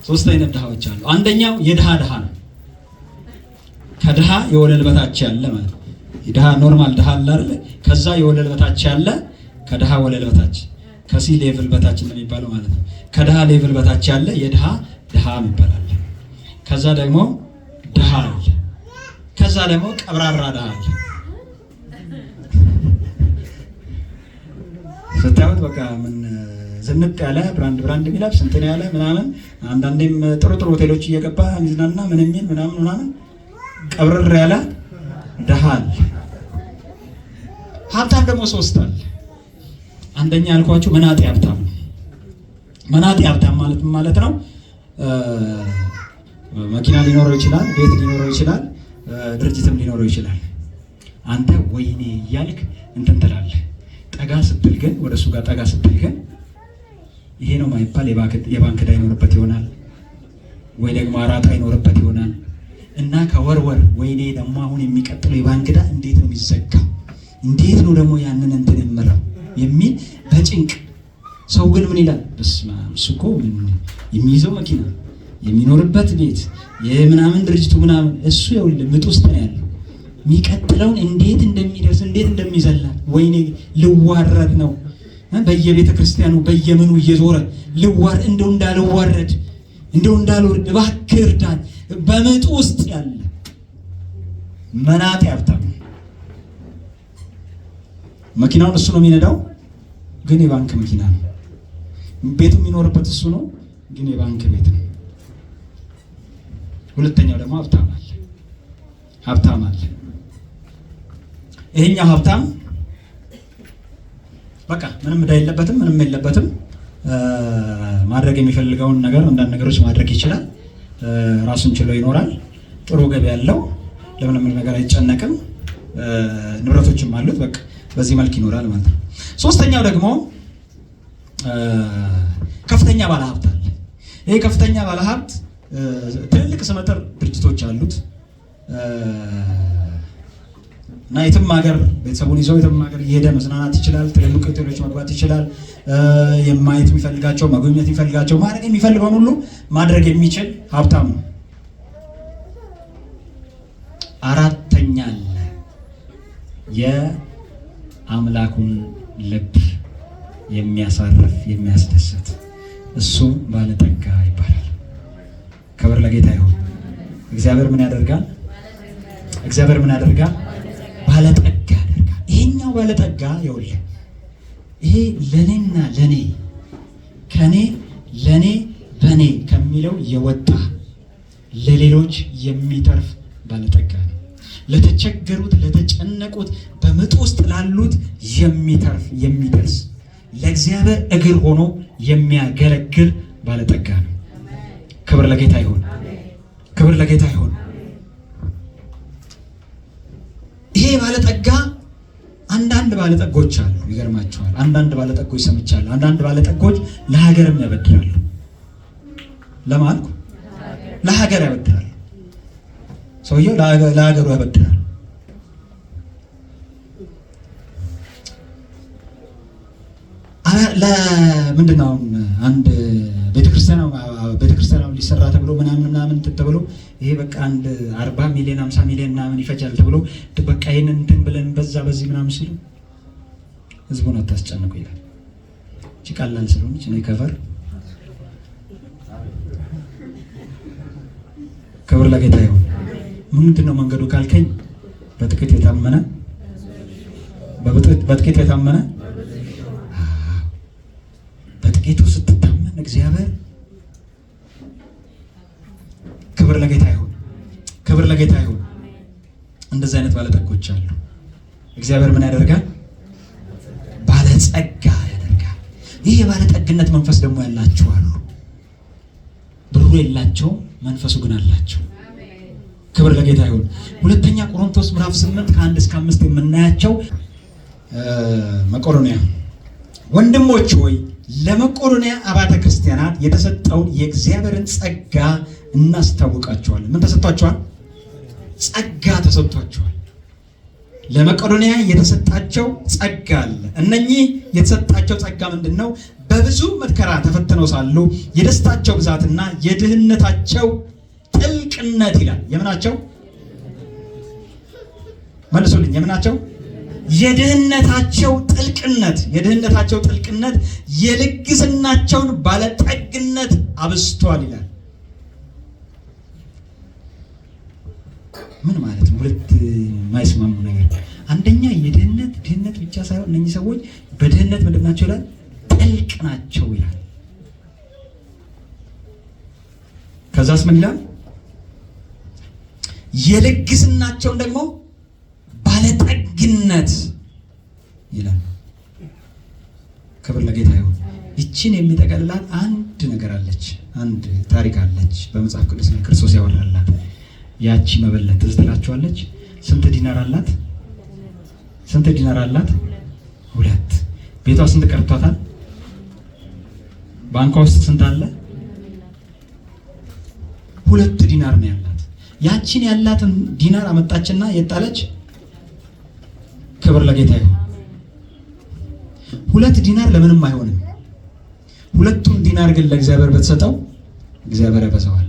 ሶስት አይነት ድሃዎች አሉ። አንደኛው የድሃ ድሃ ነው። ከድሃ የወለል በታች ያለ ማለት ነው። የድሃ ኖርማል ድሃ አለ አይደል? ከዛ የወለል በታች ያለ፣ ከድሃ ወለል በታች ከሲ ሌቭል በታች እንደሚባለው ማለት ነው። ከድሃ ሌቭል በታች ያለ የድሃ ድሃ ይባላል። ከዛ ደግሞ ድሃ አለ። ከዛ ደግሞ ቀብራራ ድሃ አለ። ስታዩት በቃ ምን ዝንጥ ያለ ብራንድ የሚለብስ እንትን ያለ ምናምን፣ አንዳንዴም ጥሩ ሆቴሎች እየገባ ሚዝናና ምን የሚል ምናምን ቀብረር ያለ ድሃ አለ። ሀብታም ደግሞ ሶስት አለ። አንደኛ ያልኳችሁ መናጤ ሀብታም ነው። መናጤ ሀብታም ማለት ነው መኪና ሊኖረው ይችላል፣ ቤት ሊኖረው ይችላል፣ ድርጅትም ሊኖረው ይችላል። አንተ ወይኔ እያልክ እንትን ትላለህ። ጠጋ ስትል ግን ወደ እሱ ጋር ጠጋ ስትል ግን ይሄ ነው ማይባል የባንክ ዕዳ ይኖርበት ይሆናል፣ ወይ ደግሞ አራጣ ይኖርበት ይሆናል። እና ከወርወር ወይኔ ደግሞ አሁን የሚቀጥለው የባንክ ዕዳ እንዴት ነው የሚዘጋው? እንዴት ነው ደግሞ ያንን እንትን የምለው የሚል በጭንቅ ሰው ግን ምን ይላል? በስመ አብ እሱ እኮ የሚይዘው መኪና የሚኖርበት ቤት የምናምን ድርጅቱ ምናምን እሱ ይኸውልህ ምጥ ውስጥ ነው ያለው። የሚቀጥለውን እንዴት እንደሚደርስ እንዴት እንደሚዘላት ወይኔ ልዋረድ ነው በየቤተ ክርስቲያኑ በየምኑ እየዞረ እንደው እንዳልዋረድ እንደው እንዳልወርድ እባክህ እርዳን በምጥ ውስጥ ያለ መናጤ ሀብታም። መኪናውን እሱ ነው የሚነዳው፣ ግን የባንክ መኪና ነው። ቤቱ የሚኖርበት እሱ ነው፣ ግን የባንክ ቤት ነው። ሁለተኛው ደግሞ ሀብታም አለ። ይሄኛው ሀብታም በቃ ምንም ዕዳ የለበትም፣ ምንም የለበትም። ማድረግ የሚፈልገውን ነገር አንዳንድ ነገሮች ማድረግ ይችላል። ራሱን ችሎ ይኖራል። ጥሩ ገቢ ያለው፣ ለምንም ነገር አይጨነቅም። ንብረቶችም አሉት። በቃ በዚህ መልክ ይኖራል ማለት ነው። ሶስተኛው ደግሞ ከፍተኛ ባለሀብት አለ። ይሄ ከፍተኛ ባለሀብት ትልልቅ ስመጥር ድርጅቶች አሉት እና የትም ሀገር ቤተሰቡን ይዘው የትም ሀገር እየሄደ መዝናናት ይችላል። ትልልቅ ሆቴሎች መግባት ይችላል። የማየት የሚፈልጋቸው መጎብኘት የሚፈልጋቸው ማድረግ የሚፈልገውን ሁሉ ማድረግ የሚችል ሀብታም ነው። አራተኛ አለ የአምላኩን ልብ የሚያሳርፍ የሚያስደስት፣ እሱም ባለጠጋ ይባላል። ክብር ለጌታ ይሁን። እግዚአብሔር ምን ያደርጋል? ባለጠጋ ያደርጋል። ይሄኛው ባለጠጋ ይኸውልህ፣ ይሄ ለኔና ለኔ ከኔ ለኔ በኔ ከሚለው የወጣ ለሌሎች የሚተርፍ ባለጠጋ ነው። ለተቸገሩት፣ ለተጨነቁት፣ በምጥ ውስጥ ላሉት የሚተርፍ የሚደርስ፣ ለእግዚአብሔር እግር ሆኖ የሚያገለግል ባለጠጋ ነው። ክብር ለጌታ ይሁን። ይሄ ባለጠጋ አንዳንድ ባለጠጎች አሉ። ይገርማቸዋል። አንዳንድ ባለጠጎች ሰምቻለሁ። አንዳንድ ባለጠጎች ለሀገርም ያበድራሉ። ለማልኩ ለሀገር ያበድራል። ሰውየው ለሀገሩ ያበድራል። ለምንድን ነው አንድ ቤተክርስቲያን እንዲሰራ ተብሎ ምናምን ተብሎ ይሄ በቃ አንድ 40 ሚሊዮን 50 ሚሊዮን ምናምን ይፈጃል ተብሎ በቃ ይሄንን እንትን ብለን በዚህ ምናምን ሲሉ ህዝቡን አታስጨንቁ ይላል። እቺ ቃላል ስለሆነች ነው ከቨር ክብር ለጌታ ይሁን። ምንድነው መንገዱ ካልከኝ በጥቂት የታመነ በጥቂት የታመነ በጥቂቱ ስትታመን እግዚአብሔር ክብር ለጌታ ይሁን። ክብር ለጌታ ይሁን። እንደዚህ አይነት ባለጠጎች አሉ። እግዚአብሔር ምን ያደርጋል? ባለጸጋ ያደርጋል። ይህ የባለጠግነት መንፈስ ደግሞ ያላቸው አሉ። ብሩ የላቸው መንፈሱ ግን አላቸው። ክብር ለጌታ ይሁን። ሁለተኛ ቆሮንቶስ ምዕራፍ 8 ከ1 እስከ 5 የምናያቸው መቄዶንያ ወንድሞች ሆይ ለመቄዶንያ አብያተ ክርስቲያናት የተሰጠውን የእግዚአብሔርን ጸጋ እናስታውቃቸዋለን። ምን ተሰጥቷቸዋል? ጸጋ ተሰጥቷቸዋል። ለመቄዶንያ የተሰጣቸው ጸጋ አለ። እነኚህ የተሰጣቸው ጸጋ ምንድን ነው? በብዙ መከራ ተፈትነው ሳሉ የደስታቸው ብዛትና የድህነታቸው ጥልቅነት ይላል። የምናቸው መልሱልኝ። የምናቸው? የድህነታቸው ጥልቅነት የልግስናቸውን ባለጠግነት አብስቷል ይላል። ምን ማለት ነው? ሁለት የማይስማሙ ነገር። አንደኛ ድህነት ብቻ ሳይሆን እነኚህ ሰዎች በድህነት ምንድን ናቸው ይላል? ጥልቅ ናቸው ይላል። ከዛስ ምን ይላል? የልግስናቸውን ደግሞ ባለጠግነት ይላል። ክብር ለጌታ ይሁን። ይችን የሚጠቀልላት አንድ ነገር አለች፣ አንድ ታሪክ አለች በመጽሐፍ ቅዱስ ላይ ክርስቶስ ያወራላት። ያቺ መበለት ትዝ ትላችኋለች። ስንት ዲናር አላት? ስንት ዲናር አላት? 2። ቤቷ ስንት ቀርቷታል? ባንኳ ውስጥ ስንት አለ? 2 ዲናር ነው ያላት። ያቺን ያላትን ዲናር አመጣችና የጣለች። ክብር ለጌታ ይሁን። 2 ዲናር ለምንም አይሆንም። 2ቱን ዲናር ግን ለእግዚአብሔር በተሰጠው እግዚአብሔር ያበዛዋል።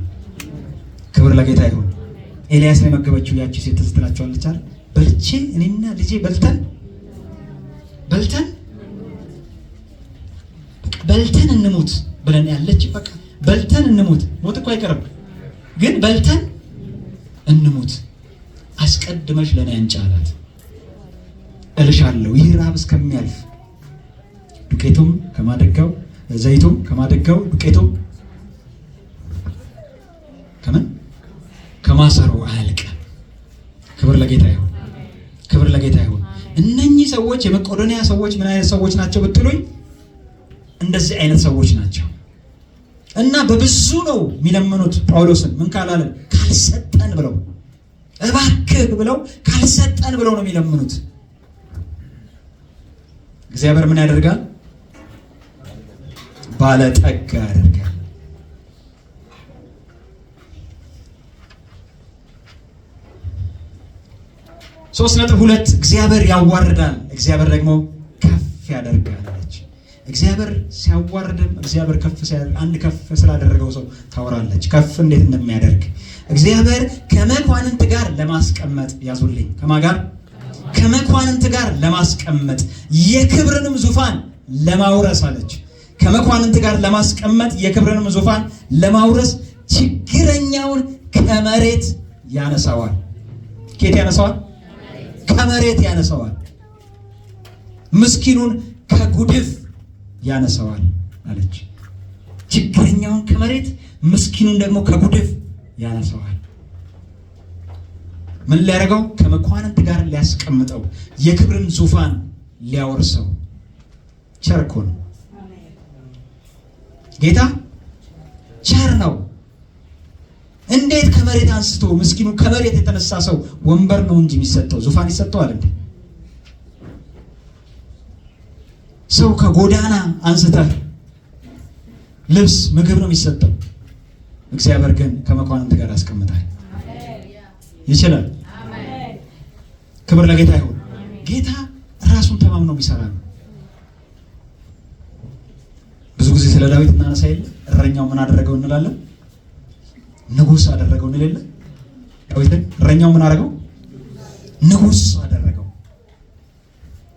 ክብር ለጌታ ይሁን። ኤልያስ ላይ መገበችው ያቺ ሴት ትዝ ትላችኋለች አይደል? በልቼ እኔና ልጄ በልተን እንሙት ብለን ያለች በቃ በልተን እንሙት። ሞት እኮ አይቀርም፣ ግን በልተን እንሙት አስቀድመሽ ለኔ አንቺ አላት። እልሻለሁ ይህ ረሃብ እስከሚያልፍ ዱቄቱም ከማደጋው ዘይቱም ከማደጋው ዱቄቱም ከማሰሮ አያልቅም። ክብር ለጌታ ይሁን። ክብር ለጌታ ይሁን። እነኚህ ሰዎች የመቄዶንያ ሰዎች ምን አይነት ሰዎች ናቸው ብትሉኝ፣ እንደዚህ አይነት ሰዎች ናቸው። እና በብዙ ነው የሚለምኑት ጳውሎስን። ምን ካላለን? ካልሰጠን ብለው፣ እባክህ ብለው ካልሰጠን ብለው ነው የሚለምኑት። እግዚአብሔር ምን ያደርጋል? ባለጠጋ ያደርጋል። ሶስት ነጥብ 2 እግዚአብሔር ያዋርዳል፣ እግዚአብሔር ደግሞ ከፍ ያደርጋል። እግዚአብሔር ሲያዋርድም እግዚአብሔር ከፍ ሲያደርግ፣ አንድ ከፍ ስላደረገው ሰው ታወራለች። ከፍ እንዴት እንደሚያደርግ እግዚአብሔር ከመኳንንት ጋር ለማስቀመጥ ያዙልኝ። ከማጋር ከመኳንንት ጋር ለማስቀመጥ የክብርንም ዙፋን ለማውረስ አለች። ከመኳንንት ጋር ለማስቀመጥ የክብርንም ዙፋን ለማውረስ ችግረኛውን ከመሬት ያነሳዋል። ከየት ያነሳዋል? ከመሬት ያነሳዋል። ምስኪኑን ከጉድፍ ያነሳዋል አለች። ችግረኛውን ከመሬት ምስኪኑን ደግሞ ከጉድፍ ያነሳዋል። ምን ሊያደርገው? ከመኳንንት ጋር ሊያስቀምጠው፣ የክብርን ዙፋን ሊያወርሰው። ቸር እኮ ነው ጌታ፣ ቸር ነው። እንዴት ከመሬት አንስቶ ምስኪኑ ከመሬት የተነሳ ሰው ወንበር ነው እንጂ የሚሰጠው ዙፋን ይሰጠዋል እንዴ? ሰው ከጎዳና አንስተህ ልብስ ምግብ ነው የሚሰጠው። እግዚአብሔር ግን ከመኳንንት ጋር ያስቀምጣል። ይችላል። ክብር ለጌታ ይሁን። ጌታ ራሱን ተማምኖ የሚሰራ ነው። ብዙ ጊዜ ስለ ዳዊት እናነሳ የለ እረኛው ምን አደረገው እንላለን። ንጉስ አደረገው እንለለ ዳዊትን እረኛው ምን አደረገው? ንጉስ አደረገው።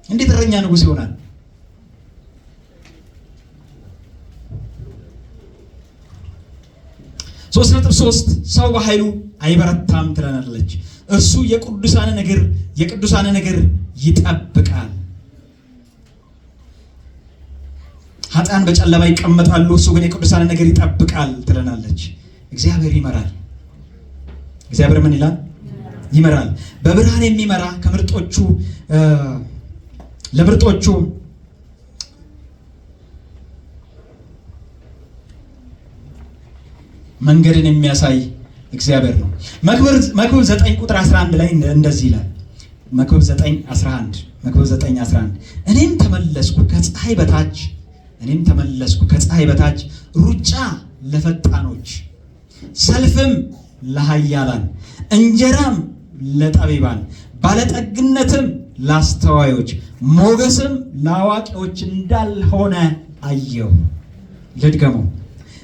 እንዴት እረኛ ንጉስ ይሆናል? ሶስት ነጥብ ሶስት ሰው በኃይሉ አይበረታም ትለናለች። እርሱ የቅዱሳን ነገር ይጠብቃል። ኃጥአን በጨለማ ይቀመጣሉ፣ እሱ ግን የቅዱሳን ነገር ይጠብቃል ትለናለች። እግዚአብሔር ይመራል። እግዚአብሔር ምን ይላል? ይመራል። በብርሃን የሚመራ ለምርጦቹ መንገድን የሚያሳይ እግዚአብሔር ነው። መክብብ 9 ቁጥር 11 ላይ እንደዚህ ይላል። መክብብ 9:11 እኔም ተመለስኩ ከፀሐይ በታች ሩጫ ለፈጣኖች፣ ሰልፍም ለኃያላን፣ እንጀራም ለጠቢባን፣ ባለጠግነትም ለአስተዋዮች፣ ሞገስም ለአዋቂዎች እንዳልሆነ አየሁ። ልድገመው።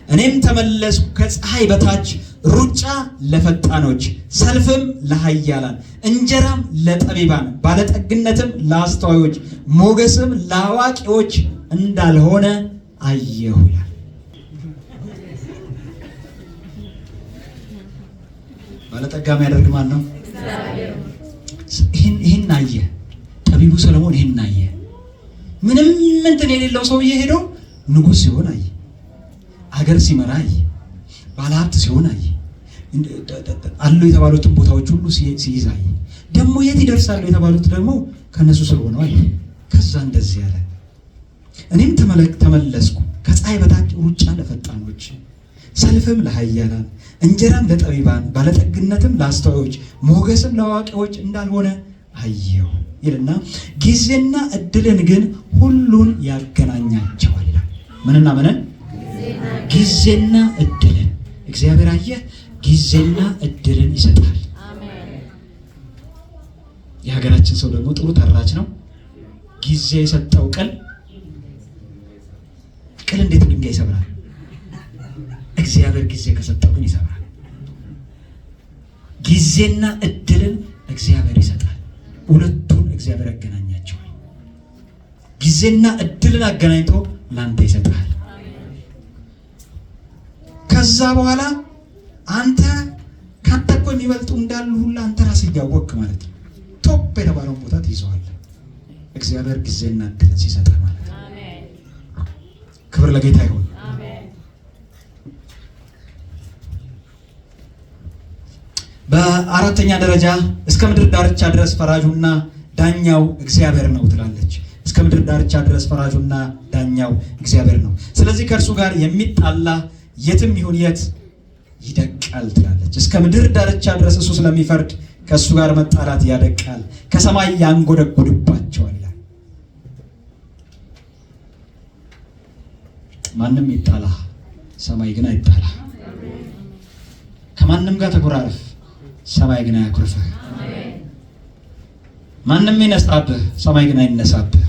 እኔም ተመለስኩ ከፀሐይ በታች ሩጫ ለፈጣኖች፣ ሰልፍም ለኃያላን፣ እንጀራም ለጠቢባን፣ ባለጠግነትም ለአስተዋዮች፣ ሞገስም ለአዋቂዎች እንዳልሆነ አየሁ ይላል። ባለጠጋ የሚያደርግ ማን ነው? ይህን አየ ጠቢቡ ሰለሞን። ይህን አየ። ምንም እንትን የሌለው ሰውዬ ሄዶ ንጉሥ ሲሆን አየ። ሀገር ሲመራ አየ። ባለሀብት ሲሆን አየ። አሉ የተባሉትን ቦታዎች ሁሉ ሲይዝ አየ። ደግሞ የት ይደርሳሉ የተባሉት ደግሞ ከነሱ ስለሆነ አየ። ከዛ እንደዚህ ያለ እኔም ተመለስኩ ከፀሐይ በታች ሩጫ ለፈጣኖች፣ ሰልፍም ለኃያላን፣ እንጀራም ለጠቢባን፣ ባለጠግነትም ለአስተዋዮች፣ ሞገስም ለአዋቂዎች እንዳልሆነ አየሁ ይልና ጊዜና እድልን ግን ሁሉን ያገናኛቸዋል ይላል። ምንና ምንን? ጊዜና እድልን። እግዚአብሔር አየህ ጊዜና እድልን ይሰጣል። የሀገራችን ሰው ደግሞ ጥሩ ተራች ነው። ጊዜ የሰጠው ቅል እንዴት ድንጋይ ይሰብራል? እግዚአብሔር ጊዜ ከሰጠው ግን ይሰብራል። ጊዜና እድልን እግዚአብሔር ይሰጣል። ሁለቱን እግዚአብሔር ያገናኛቸዋል። ጊዜና እድልን አገናኝቶ ላንተ ይሰጣል። ከዛ በኋላ አንተ ካንተ እኮ የሚበልጡ እንዳሉ ሁሉ አንተ ራስህ እያወቅህ ማለት ነው ቶፕ የተባለውን ቦታ ትይዘዋለህ። እግዚአብሔር ጊዜና እድልን ሲሰጥ ማለት ነው። ክብር ለጌታ ይሁን። በአራተኛ ደረጃ እስከ ምድር ዳርቻ ድረስ ፈራጁና ዳኛው እግዚአብሔር ነው ትላለች። እስከ ምድር ዳርቻ ድረስ ፈራጁና ዳኛው እግዚአብሔር ነው። ስለዚህ ከእርሱ ጋር የሚጣላ የትም ይሁን የት ይደቃል ትላለች። እስከ ምድር ዳርቻ ድረስ እሱ ስለሚፈርድ ከእሱ ጋር መጣላት ያደቃል፣ ከሰማይ ያንጎደጉድባቸዋል ይላል። ማንም ይጣላ፣ ሰማይ ግን አይጣላ። ከማንም ጋር ተኮራረፍ፣ ሰማይ ግን አያኩርፍህ። ማንም ይነሳብህ፣ ሰማይ ግን አይነሳብህ።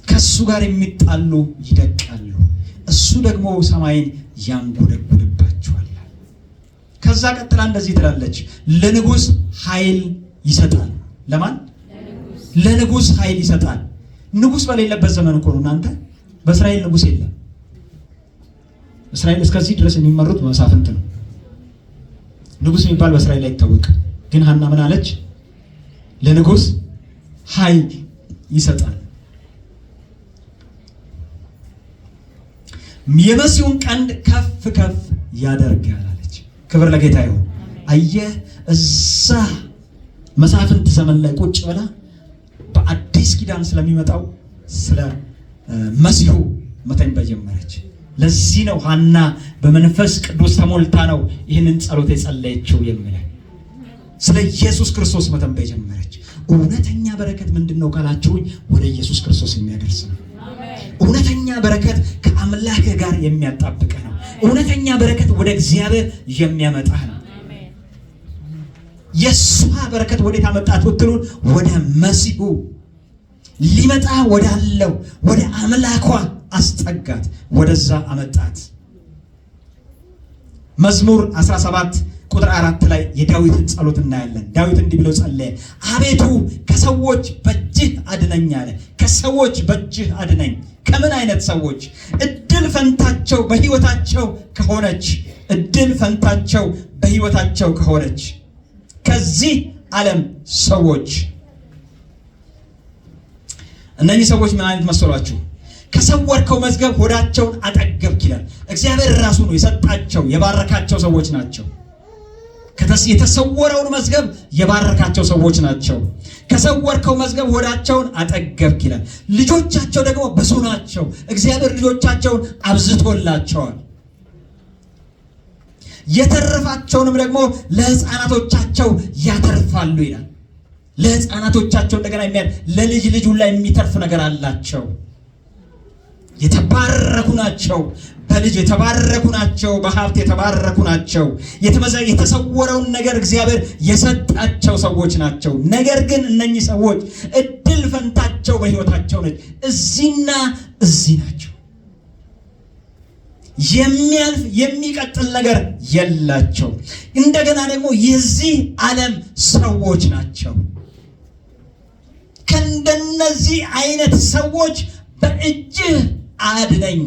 ከእሱ ጋር የሚጣሉ ይደቃሉ፣ እሱ ደግሞ ሰማይን ያንጎደጉድባቸዋል። ከዛ ቀጥላ እንደዚህ ትላለች፣ ለንጉሥ ኃይል ይሰጣል። ለማን? ለንጉሥ ኃይል ይሰጣል። ንጉሥ በሌለበት ዘመን እኮ ነው እናንተ። በእስራኤል ንጉሥ የለም። እስራኤል እስከዚህ ድረስ የሚመሩት በመሳፍንት ነው። ንጉሥ የሚባል በእስራኤል አይታወቅም። ግን ሐና ምን አለች? ለንጉሥ ኃይል ይሰጣል፣ የመሲሁን ቀንድ ከፍ ከፍ ያደርጋል አለች። ክብር ለጌታ ይሁን። አየህ እዛ መሳፍንት ዘመን ላይ ቁጭ ብላ በአዲስ ኪዳን ስለሚመጣው ስለ መሲሁ መተንበይ ጀመረች። ለዚህ ነው ሐና በመንፈስ ቅዱስ ተሞልታ ነው ይህንን ጸሎት የጸለየችው የሚለው። ስለ ኢየሱስ ክርስቶስ መተንበይ ጀመረች። እውነተኛ በረከት ምንድነው ካላችሁኝ፣ ወደ ኢየሱስ ክርስቶስ የሚያደርስ ነው። እውነተኛ በረከት ከአምላክ ጋር የሚያጣብቅ ነው። እውነተኛ በረከት ወደ እግዚአብሔር የሚያመጣ ነው። የሷ በረከት ወዴት አመጣት ብትሉን፣ ወደ መሲሁ ሊመጣ ወዳለው ወደ አምላኳ አስጠጋት፣ ወደዛ አመጣት። መዝሙር 17 ቁጥር 4 ላይ የዳዊትን ጸሎት እናያለን። ዳዊት እንዲህ ብሎ ጸለየ፣ አቤቱ ከሰዎች በእጅህ አድነኝ አለ። ከሰዎች በእጅህ አድነኝ። ከምን አይነት ሰዎች? እድል ፈንታቸው በህይወታቸው ከሆነች ከዚህ ዓለም ሰዎች። እነኚህ ሰዎች ምን አይነት መሰሏችሁ? ከሰወርከው መዝገብ ሆዳቸውን አጠገብክ ይላል። እግዚአብሔር ራሱ ነው የሰጣቸው የባረካቸው ሰዎች ናቸው። የተሰወረውን መዝገብ የባረካቸው ሰዎች ናቸው። ከሰወርከው መዝገብ ሆዳቸውን አጠገብክ ይላል። ልጆቻቸው ደግሞ ብዙ ናቸው። እግዚአብሔር ልጆቻቸውን አብዝቶላቸዋል። የተረፋቸውንም ደግሞ ለሕፃናቶቻቸው ያተርፋሉ ይላል። ለሕፃናቶቻቸው እንደገና ለልጅ ልጅ ሁላ የሚተርፍ ነገር አላቸው። የተባረኩ ናቸው። በልጅ የተባረኩ ናቸው። በሀብት የተባረኩ ናቸው። የተሰወረውን ነገር እግዚአብሔር የሰጣቸው ሰዎች ናቸው። ነገር ግን እነኚህ ሰዎች እድል ፈንታቸው በህይወታቸው ነች። እዚህና እዚህ ናቸው። የሚያልፍ የሚቀጥል ነገር የላቸው። እንደገና ደግሞ የዚህ ዓለም ሰዎች ናቸው። ከእንደነዚህ አይነት ሰዎች በእጅህ አድነኝ።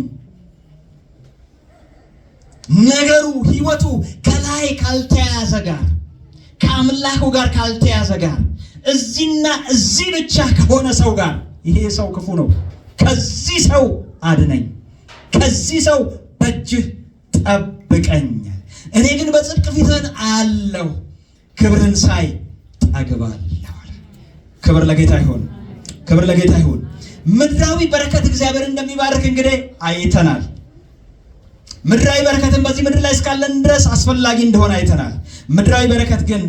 ነገሩ ህይወቱ ከላይ ካልተያዘ ጋር ከአምላኩ ጋር ካልተያዘ ጋር እዚህና እዚህ ብቻ ከሆነ ሰው ጋር ይሄ ሰው ክፉ ነው። ከዚህ ሰው አድነኝ፣ ከዚህ ሰው በእጅህ ጠብቀኛል። እኔ ግን በጽድቅ ፊትህን አያለሁ፣ ክብርን ሳይ ጠግባለሁ። ክብር ለጌታ ይሁን፣ ክብር ለጌታ ይሁን። ምድራዊ በረከት እግዚአብሔር እንደሚባርክ እንግዲህ አይተናል። ምድራዊ በረከትን በዚህ ምድር ላይ እስካለን ድረስ አስፈላጊ እንደሆነ አይተናል። ምድራዊ በረከት ግን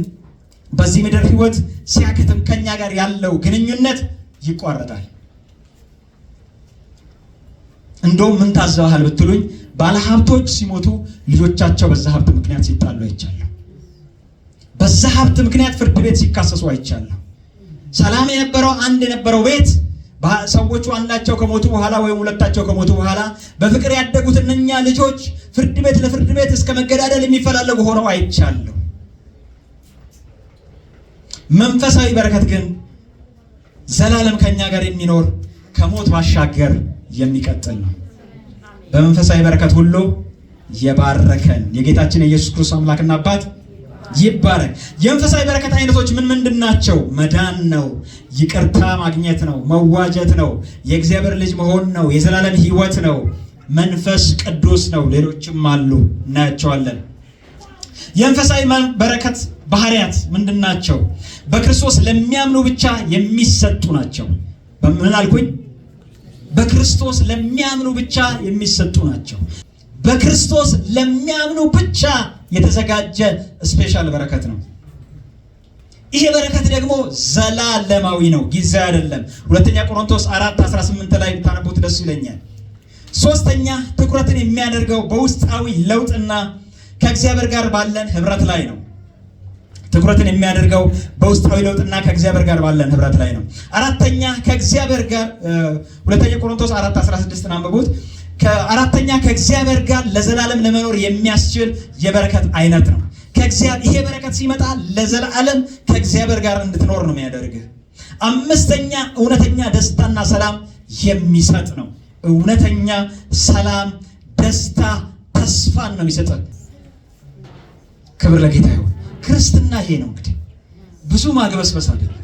በዚህ ምድር ህይወት ሲያከትም ከኛ ጋር ያለው ግንኙነት ይቋረጣል። እንደውም ምን ታዘባሃል ብትሉኝ፣ ባለሀብቶች ሲሞቱ ልጆቻቸው በዛ ሀብት ምክንያት ሲጣሉ አይቻለሁ። በዛ ሀብት ምክንያት ፍርድ ቤት ሲካሰሱ አይቻለሁ። ሰላም የነበረው ቤት ሰዎቹ አንዳቸው ከሞቱ በኋላ ወይም ሁለታቸው ከሞቱ በኋላ በፍቅር ያደጉት እነኛ ልጆች ለፍርድ ቤት እስከ መገዳደል የሚፈላለጉ ሆነው አይቻለሁ። መንፈሳዊ በረከት ግን ዘላለም ከኛ ጋር የሚኖር ከሞት ባሻገር የሚቀጥል ነው። በመንፈሳዊ በረከት ሁሉ የባረከን የጌታችን የኢየሱስ ክርስቶስ አምላክና አባት ይባረክ። የመንፈሳዊ በረከት አይነቶች ምንድን ናቸው? መዳን ነው፣ ይቅርታ ማግኘት ነው፣ መዋጀት ነው፣ የእግዚአብሔር ልጅ መሆን ነው፣ የዘላለም ህይወት ነው፣ መንፈስ ቅዱስ ነው። ሌሎችም አሉ፣ እናያቸዋለን። የመንፈሳዊ በረከት ባህሪያት ምንድን ናቸው? በክርስቶስ ለሚያምኑ ብቻ የሚሰጡ ናቸው። ምን አልኩኝ? በክርስቶስ ለሚያምኑ ብቻ የሚሰጡ ናቸው። በክርስቶስ ለሚያምኑ ብቻ የተዘጋጀ ስፔሻል በረከት ነው። ይሄ በረከት ደግሞ ዘላለማዊ ነው፣ ጊዜ አይደለም። ሁለተኛ ቆሮንቶስ 4:18 ላይ ብታነቡት ደስ ይለኛል። ሶስተኛ ትኩረትን የሚያደርገው በውስጣዊ ለውጥና ከእግዚአብሔር ጋር ባለን ህብረት ላይ ነው። ትኩረትን የሚያደርገው በውስጣዊ ለውጥና ከእግዚአብሔር ጋር ባለን ህብረት ላይ ነው። አራተኛ ከእግዚአብሔር ጋር ሁለተኛ ቆሮንቶስ 4:16 አንብቡት። ከአራተኛ ከእግዚአብሔር ጋር ለዘላለም ለመኖር የሚያስችል የበረከት አይነት ነው። ይሄ በረከት ሲመጣ ለዘላለም ከእግዚአብሔር ጋር እንድትኖር ነው የሚያደርግህ። አምስተኛ እውነተኛ ደስታና ሰላም የሚሰጥ ነው። እውነተኛ ሰላም፣ ደስታ፣ ተስፋን ነው የሚሰጥ። ክብር ለጌታ ይሁን። ክርስትና ይሄ ነው እንግዲህ። ብዙ ማግበስበስ አይደለም፣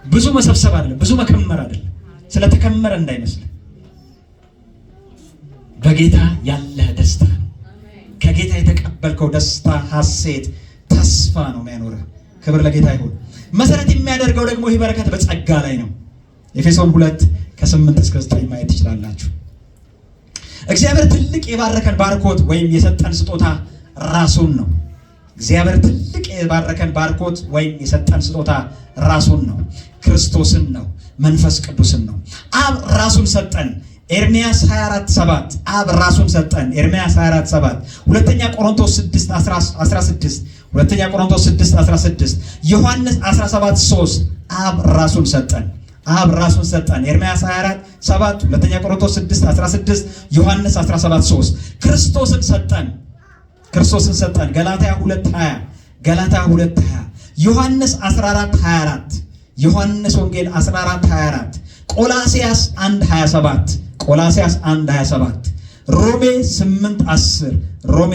ብዙ መሰብሰብ አይደለም፣ ብዙ መከመር አይደለም። ስለተከመረ እንዳይመስል በጌታ ያለህ ደስታ ነው። ከጌታ የተቀበልከው ደስታ፣ ሐሴት፣ ተስፋ ነው የሚያኖርህ። ክብር ለጌታ ይሁን። መሰረት የሚያደርገው ደግሞ ይህ በረከት በጸጋ ላይ ነው። ኤፌሶን 2:8-9 ማየት ትችላላችሁ። እግዚአብሔር ትልቅ የባረከን ባርኮት ወይም የሰጠን ስጦታ ራሱን ነው። እግዚአብሔር ትልቅ የባረከን ባርኮት ወይም የሰጠን ስጦታ ራሱን ነው፣ ክርስቶስን ነው፣ መንፈስ ቅዱስን ነው። አብ ራሱን ሰጠን። ኤርምያስ 24:7 አብ ራሱን ሰጠን። ኤርምያስ 24:7 ሁለተኛ ቆሮንቶስ 6:16 ሁለተኛ ቆሮንቶስ 6:16 ዮሐንስ 17:3 አብ ራሱን ሰጠን። አብ ራሱን ሰጠን። ኤርምያስ 24:7፣ ሁለተኛ ቆሮንቶስ 6:16፣ ዮሐንስ 17:3 ክርስቶስን ሰጠን። ገላትያ 2:20 ዮሐንስ 14:24 ዮሐንስ ወንጌል 14:24 ቆላስያስ 1:27 ሮሜ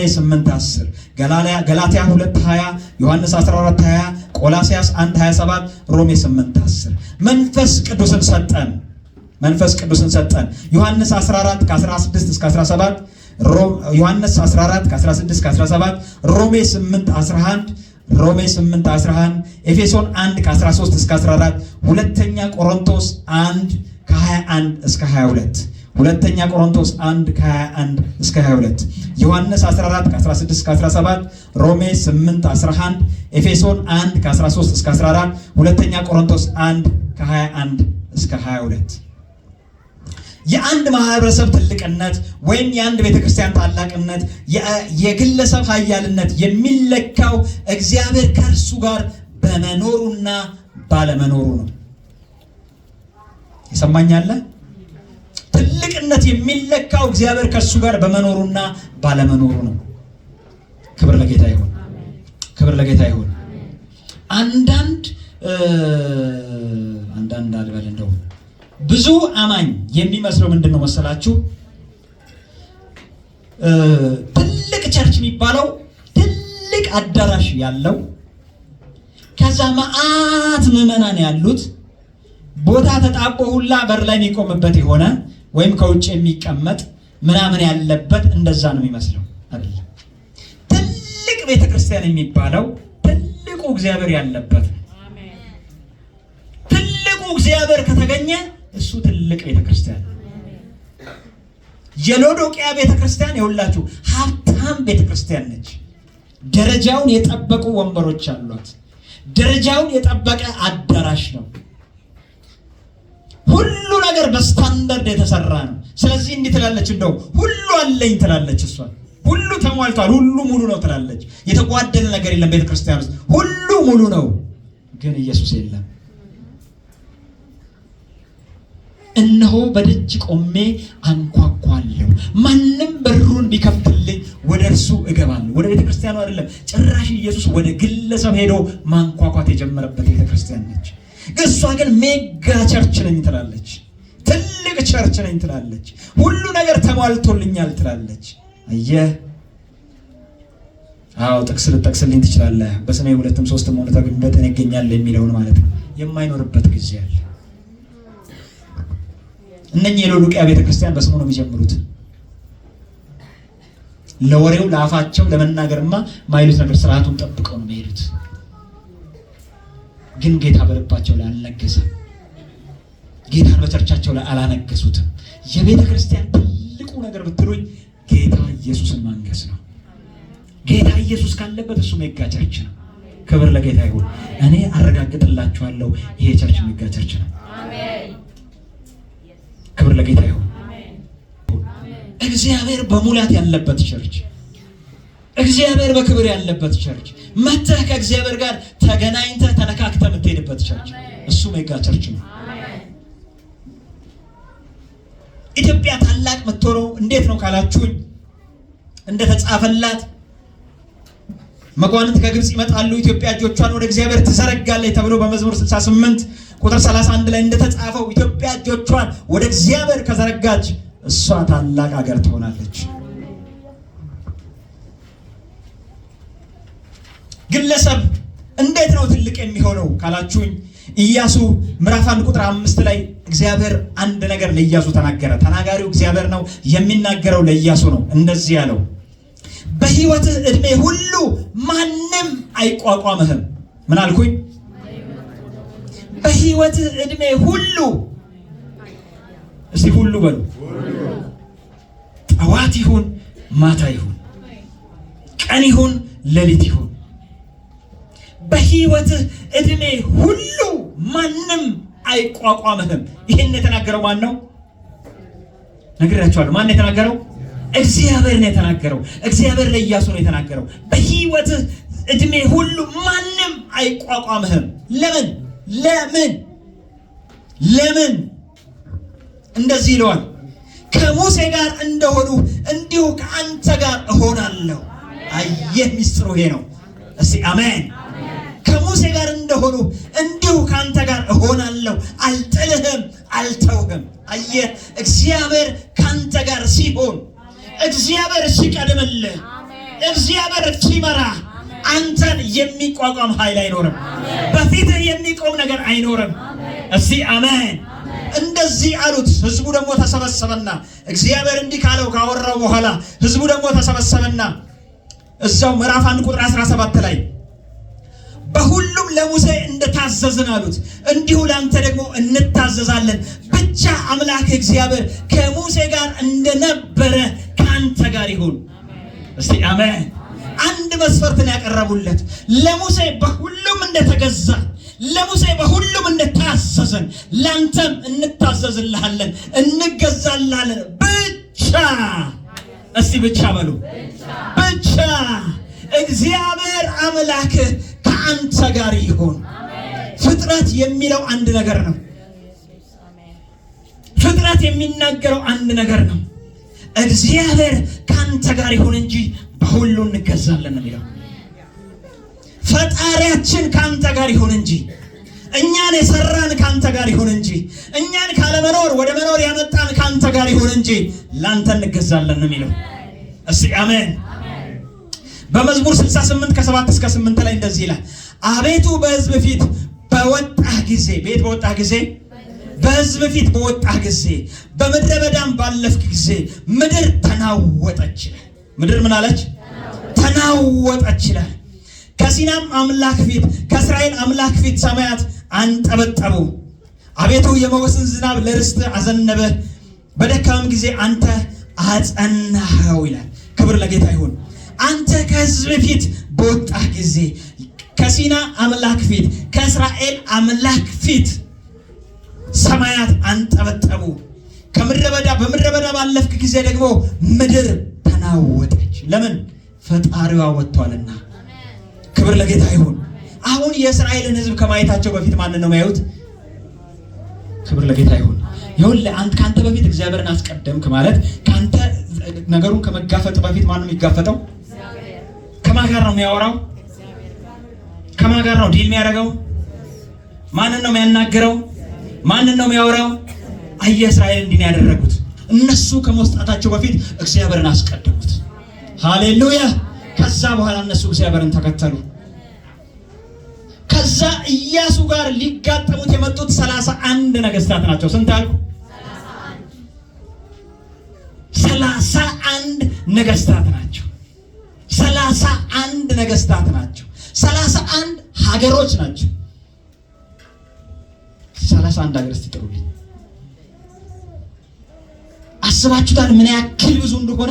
8:10 ገላትያ 2:20 ዮሐንስ 14:20 ቆላስያስ 1:27 ሮሜ 8:10 መንፈስ ቅዱስን ሰጠን። ዮሐንስ 14:16-17 ዮሐንስ 14:16-17 ሮሜ 8:11 ኤፌሶን 1:13-14 ሁለተኛ ቆሮንቶስ 1:21-22 ሁለተኛ ቆሮንቶስ 1:21-22 ዮሐንስ 14:16-17 ሮሜ 8:11 ኤፌሶን 1:13-14 ሁለተኛ ቆሮንቶስ 1:21-22 የአንድ ማህበረሰብ ትልቅነት ወይም የአንድ ቤተክርስቲያን ታላቅነት የግለሰብ ኃያልነት የሚለካው እግዚአብሔር ከእርሱ ጋር በመኖሩና ባለመኖሩ ነው። ይሰማኛል? ትልቅነት የሚለካው እግዚአብሔር ከእርሱ ጋር በመኖሩና ባለመኖሩ ነው። ክብር ለጌታ ይሁን። አንዳንድ አልበል እንደው ብዙ አማኝ የሚመስለው ምንድን ነው መሰላችሁ? ትልቅ ቸርች የሚባለው ትልቅ አዳራሽ ያለው ከዛ መዓት ምዕመናን ያሉት ቦታ ተጣቦ ሁላ በር ላይ የሚቆምበት የሆነ ወይም ከውጭ የሚቀመጥ ምናምን ያለበት እንደዛ ነው የሚመስለው አይደለም። ትልቅ ቤተክርስቲያን የሚባለው ትልቁ እግዚአብሔር ያለበት ነው። ትልቁ እግዚአብሔር ከተገኘ እሱ ትልቅ ቤተክርስቲያን። የሎዶቅያ ቤተክርስቲያን የሁላችሁ ሀብታም ቤተክርስቲያን ነች። ደረጃውን የጠበቁ ወንበሮች አሏት። ደረጃውን የጠበቀ አዳራሽ ነው። ሁሉ ነገር በስታንዳርድ የተሰራ ነው። ስለዚህ እንዲህ ትላለች፣ እንደው ሁሉ አለኝ ትላለች። እሷ ሁሉ ተሟልቷል፣ ሁሉ ሙሉ ነው ትላለች። የተጓደለ ነገር የለም ቤተክርስቲያን ውስጥ፣ ሁሉ ሙሉ ነው። ግን ኢየሱስ የለም። እነሆ በደጅ ቆሜ አንኳኳለሁ፣ ማንም በሩን ቢከፍትልኝ ወደ እርሱ እገባለሁ። ወደ ቤተክርስቲያኑ አይደለም ጭራሽ ኢየሱስ ወደ ግለሰብ ሄዶ ማንኳኳት የጀመረበት ቤተክርስቲያን ነች። እሷ ግን ሜጋ ቸርች ነኝ ትላለች። ትልቅ ቸርች ነኝ ትላለች። ሁሉ ነገር ተሟልቶልኛል ትላለች። አየህ፣ አዎ ጥቅስ ልጠቅስልኝ ትችላለህ። በስሜ 2ም 3ም ሆነ ተገኙበት እኔ እገኛለሁ የሚለውን ማለት ነው። የማይኖርበት ጊዜ አለ። እነኚህ የሎዶቅያ ቤተክርስቲያን በስሙ ነው የሚጀምሩት። ለወሬው ለአፋቸው ለመናገርማ ማይሉት ነገር ስርዓቱን ጠብቀው ነው የሚሄዱት። ግን ጌታ በልባቸው ላይ አልነገሰም። ጌታን በቸርቻቸው ላይ አላነገሱትም። የቤተ ክርስቲያን ትልቁ ነገር ብትሉኝ ጌታ ኢየሱስን ማንገስ ነው። ጌታ ኢየሱስ ካለበት እሱ ሜጋ ቸርች ነው። ክብር ለጌታ ይሁን። እኔ አረጋግጥላችኋለሁ ይሄ ቸርች ሜጋ ቸርች ነው። ክብር ለጌታ ይሁን። እግዚአብሔር በሙላት ያለበት ቸርች፣ እግዚአብሔር በክብር ያለበት ቸርች፣ መተህ ከእግዚአብሔር ጋር ተገናኝተህ ተነካክተህ የምትሄድበት ቸርች፣ እሱ ሜጋ ቸርች ነው። ኢትዮጵያ ታላቅ የምትሆነው እንዴት ነው ካላችሁኝ፣ እንደተጻፈላት መኳንንት ከግብፅ ይመጣሉ፣ ኢትዮጵያ እጆቿን ወደ እግዚአብሔር ትዘረጋለች ተብሎ በመዝሙር 68 ቁጥር 31 ላይ እንደተጻፈው ኢትዮጵያ እጆቿን ወደ እግዚአብሔር ከዘረጋች እሷ ታላቅ ሀገር ትሆናለች። ግለሰብ እንዴት ነው ትልቅ የሚሆነው ካላችሁኝ፣ ኢያሱ ምዕራፍ 1 ቁጥር 5 ላይ እግዚአብሔር አንድ ነገር ለኢያሱ ተናገረ። ተናጋሪው እግዚአብሔር ነው፣ የሚናገረው ለኢያሱ ነው። እንደዚህ ያለው በሕይወትህ ዕድሜ ሁሉ ማንም አይቋቋምህም። ምን አልኩኝ? በሕይወትህ ዕድሜ ሁሉ። እስቲ ሁሉ በሉ። ጠዋት ይሁን ማታ ይሁን፣ ቀን ይሁን ሌሊት ይሁን፣ በሕይወትህ ዕድሜ ሁሉ ማንም አይቋቋምህም። ይህን የተናገረው ማን ነው? ነግራችኋለሁ። ማን ነው የተናገረው? እግዚአብሔር ነው የተናገረው። እግዚአብሔር ለኢያሱ ነው የተናገረው። በሕይወትህ ዕድሜ ሁሉ ማንም አይቋቋምህም። ለምን? ለምን እንደዚህ ይለዋል? ከሙሴ ጋር እንደሆኑ እንዲሁ ከአንተ ጋር እሆናለሁ። አየህ፣ ሚስጥሩ ይሄ ነው። እስቲ አሜን። ከሙሴ ጋር እንደሆኑ እንዲሁ ከአንተ ጋር እሆናለሁ፣ አልጥልህም፣ አልተውህም። አየህ፣ እግዚአብሔር ከአንተ ጋር ሲሆን፣ እግዚአብሔር ሲቀድምልህ፣ እግዚአብሔር ሲመራ አንተን የሚቋቋም ኃይል አይኖርም። በፊትህ የሚቆም ነገር አይኖርም። እስቲ አሜን። እንደዚህ አሉት። ህዝቡ ደግሞ ተሰበሰበና እግዚአብሔር እንዲህ ካለው ካወራው በኋላ ህዝቡ ደግሞ ተሰበሰበና እዛው ምዕራፍ 1 ቁጥር 17 ላይ በሁሉም ለሙሴ እንደታዘዝን አሉት እንዲሁ ላንተ ደግሞ እንታዘዛለን፣ ብቻ አምላክ እግዚአብሔር ከሙሴ ጋር እንደነበረ ካንተ ጋር ይሁን። እስቲ አሜን። አንድ መስፈርትን ያቀረቡለት ለሙሴ በሁሉም እንደተገዛ፣ ለሙሴ በሁሉም እንደታዘዘን ላንተም እንታዘዝልሃለን፣ እንገዛልሃለን። ብቻ እስቲ ብቻ በሉ፣ ብቻ እግዚአብሔር አምላክ ከአንተ ጋር ይሁን። ፍጥረት የሚለው አንድ ነገር ነው። ፍጥረት የሚናገረው አንድ ነገር ነው። እግዚአብሔር ከአንተ ጋር ይሁን እንጂ በሁሉ እንገዛለን ነው የሚለው። ፈጣሪያችን ከአንተ ጋር ይሁን እንጂ፣ እኛን የሰራን ከአንተ ጋር ይሁን እንጂ፣ እኛን ካለመኖር ወደ መኖር ያመጣን ከአንተ ጋር ይሁን እንጂ ላንተ እንገዛለን ነው የሚለው። እስቲ አሜን። በመዝሙር 68 ከ7 እስከ 8 ላይ እንደዚህ ይላል፣ አቤቱ በሕዝብ ፊት በወጣህ ጊዜ፣ ቤት በወጣህ ጊዜ፣ በሕዝብ ፊት በወጣህ ጊዜ፣ በምድረ በዳም ባለፍክ ጊዜ ምድር ተናወጠች። ምድር ምን አለች? ተናወጠች ይላል። ከሲናም አምላክ ፊት፣ ከእስራኤል አምላክ ፊት ሰማያት አንጠበጠቡ። አቤቱ የሞገስን ዝናብ ለርስት አዘነበ፣ በደካም ጊዜ አንተ አጸናኸው ይላል። ክብር ለጌታ ይሁን። አንተ ከሕዝብ ፊት በወጣህ ጊዜ ከሲና አምላክ ፊት፣ ከእስራኤል አምላክ ፊት ሰማያት አንጠበጠቡ። በምድረ በዳ ባለፍክ ጊዜ ደግሞ ምድር ተናወጠች። ለምን? ፈጣሪዋ ወጥቷልና። ክብር ለጌታ ይሁን። አሁን የእስራኤልን ሕዝብ ከማየታቸው በፊት ማንን ነው የሚያዩት? ክብር ለጌታ ይሁን። ይኸውልህ ከአንተ በፊት እግዚአብሔርን አስቀደምክ ማለት ከአንተ ነገሩን ከመጋፈጥ በፊት ማን ነው የሚጋፈጠው? ከማን ጋር ነው የሚያወራው? ከማን ጋር ነው ዲል የሚያደርገው? ማንን ነው የሚያናግረው? ማንን ነው የሚያወራው? አየህ፣ እስራኤል እንዲህ ነው ያደረጉት። እነሱ ከመውጣታቸው በፊት እግዚአብሔርን አስቀደሙት። ሃሌሉያ። ከዛ በኋላ እነሱ እግዚአብሔርን ተከተሉ። ከዛ ኢያሱ ጋር ሊጋጠሙት የመጡት 31 ነገስታት ናቸው። ስንት አልኩ? 31 ነገስታት ናቸው። 31 ነገስታት ናቸው። 31 ሀገሮች ናቸው። 31 ሀገር ስትጥሩልኝ አስባችሁታል ምን ያክል ብዙ እንደሆነ?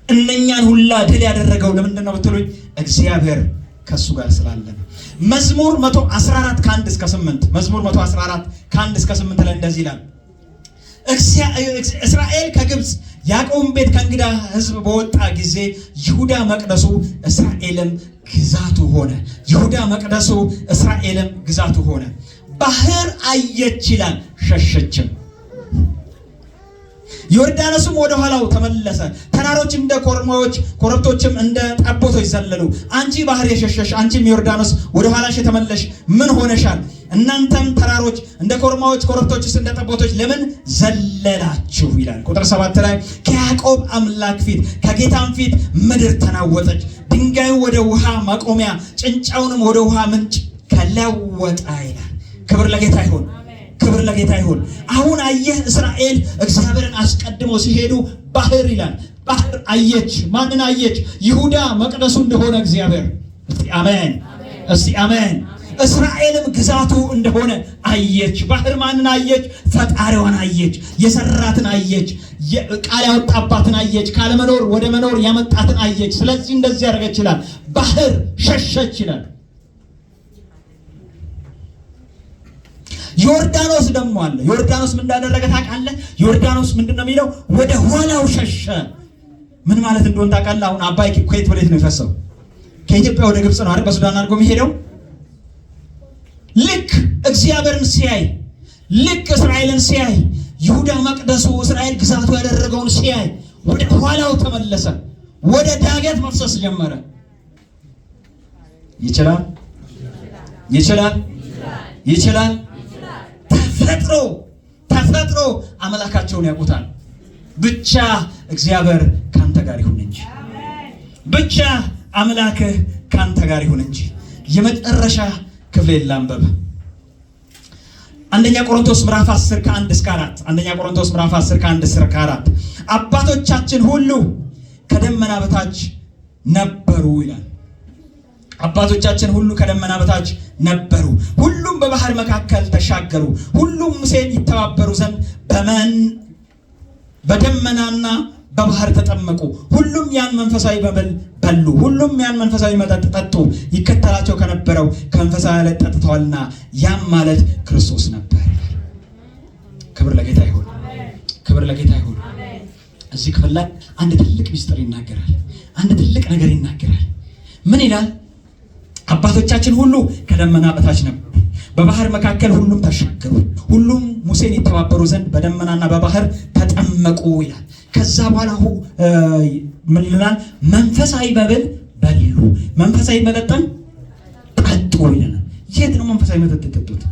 እነኛን ሁላ ድል ያደረገው ለምንድን ነው ብትሉኝ፣ እግዚአብሔር ከሱ ጋር ስላለ ነው። መዝሙር 114 ከ1 እስከ 8 መዝሙር 114 ከ1 እስከ 8 ላይ እንደዚህ ይላል፣ እስራኤል ከግብፅ ያዕቆብም ቤት ከእንግዳ ሕዝብ በወጣ ጊዜ ይሁዳ መቅደሱ እስራኤልም ግዛቱ ሆነ። ይሁዳ መቅደሱ እስራኤልም ግዛቱ ሆነ። ባህር አየች ይላል፣ ሸሸችም። ዮርዳኖስም ወደ ኋላው ተመለሰ። ተራሮች እንደ ኮርማዎች፣ ኮረብቶችም እንደ ጠቦቶች ዘለሉ። አንቺ ባህር የሸሸሽ፣ አንቺም ዮርዳኖስ ወደ ኋላሽ የተመለሽ ምን ሆነሻል? እናንተም ተራሮች እንደ ኮርማዎች፣ ኮረብቶችስ እንደ ጠቦቶች ለምን ዘለላችሁ? ይላል። ቁጥር 7 ላይ ከያዕቆብ አምላክ ፊት ከጌታም ፊት ምድር ተናወጠች፣ ድንጋዩ ወደ ውሃ ማቆሚያ፣ ጭንጫውንም ወደ ውሃ ምንጭ ከለወጠ ይላል። ክብር ለጌታ ይሁን። ክብር ለጌታ ይሁን። አሁን አየህ፣ እስራኤል እግዚአብሔርን አስቀድመው ሲሄዱ ባህር ይላል። ባህር አየች። ማንን አየች? ይሁዳ መቅደሱ እንደሆነ እግዚአብሔር። እስቲ አሜን፣ እስቲ አሜን። እስራኤልም ግዛቱ እንደሆነ አየች። ባህር ማንን አየች? ፈጣሪዋን አየች። የሰራትን አየች። ቃል ያወጣባትን አየች። ካለመኖር ወደ መኖር ያመጣትን አየች። ስለዚህ እንደዚህ ያደረገች ይላል። ባህር ሸሸች ይላል። ዮርዳኖስ ደግሞ አለ። ዮርዳኖስ ምን እንዳደረገ ታውቃለህ? ዮርዳኖስ ምንድን ነው የሚለው? ወደ ኋላው ሸሸ። ምን ማለት እንደሆነ ታውቃለህ? አሁን አባይ ከየት ወዴት ነው የፈሰው? ከኢትዮጵያ ወደ ግብፅ ነው አይደል? በሱዳን አድርጎ የሚሄደው ልክ እግዚአብሔርን ሲያይ፣ ልክ እስራኤልን ሲያይ፣ ይሁዳ መቅደሱ እስራኤል ግዛቱ ያደረገውን ሲያይ ወደ ኋላው ተመለሰ። ወደ ዳገት መፍሰስ ጀመረ። ይችላል ይችላል ይችላል። ተፈጥሮ አምላካቸውን ያውቁታል። ብቻ እግዚአብሔር ካንተ ጋር ይሁን እንጂ፣ ብቻ አምላክህ ካንተ ጋር ይሁን እንጂ። የመጨረሻ ክፍል ላንብብ። አንደኛ ቆሮንቶስ ምዕራፍ 10 ከ1 እስከ 4። አንደኛ ቆሮንቶስ ምዕራፍ 10 ከ1 እስከ 4 አባቶቻችን ሁሉ ከደመና በታች ነበሩ ይላል። አባቶቻችን ሁሉ ከደመና በታች ነበሩ፣ ሁሉም በባህር መካከል ተሻገሩ፣ ሁሉም ሙሴን ይተባበሩ ዘንድ በደመናና በባህር ተጠመቁ፣ ሁሉም ያን መንፈሳዊ መብል በሉ፣ ሁሉም ያን መንፈሳዊ መጠጥ ጠጡ። ይከተላቸው ከነበረው ከመንፈሳዊ መጠጥ ጠጥተዋልና ያም ማለት ክርስቶስ ነበር። ክብር ለጌታ ይሁን፣ ክብር ለጌታ ይሁን። እዚህ ክፍል ላይ አንድ ትልቅ ምስጢር ይናገራል። አንድ ትልቅ ነገር ይናገራል። ምን ይላል? አባቶቻችን ሁሉ ከደመና በታች ነበሩ፣ በባህር መካከል ሁሉም ተሻገሩ፣ ሁሉም ሙሴን ይተባበሩ ዘንድ በደመናና በባህር ተጠመቁ ይላል። ከዛ በኋላ ምን ይላል? መንፈሳዊ መብል በሉ፣ መንፈሳዊ መጠጥም ጠጡ ይላል። የት ነው መንፈሳዊ መጠጥ የጠጡት?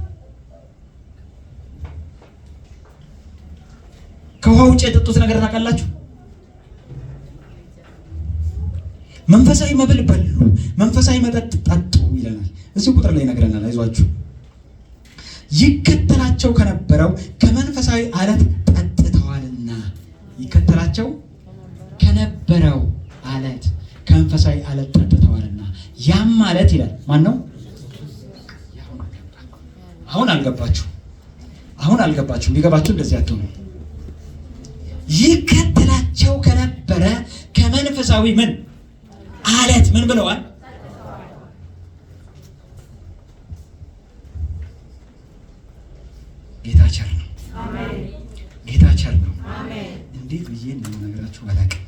ከውሃ ውጭ የጠጡት ነገር ታውቃላችሁ? መንፈሳዊ መብል በሉ፣ መንፈሳዊ መጠጥ ጠጡ ይለናል። እዚህ ቁጥር ላይ ይነግረናል። አይዟችሁ። ይከተላቸው ከነበረው ከመንፈሳዊ አለት ጠጥተዋልና፣ ይከተላቸው ከነበረው አለት ከመንፈሳዊ አለት ጠጥተዋልና፣ ያም ማለት ይላል ማን ነው? አሁን አልገባችሁ? አሁን አልገባችሁ? ቢገባችሁ እንደዚህ አትሆኑ። ይከተላቸው ከነበረ ከመንፈሳዊ ምን አለት ምን ብለዋል? ጌታ ቸር ነው። ጌታ ቸር ነው። እንዴት ብዬ እንደምነግራችሁ አላውቅም።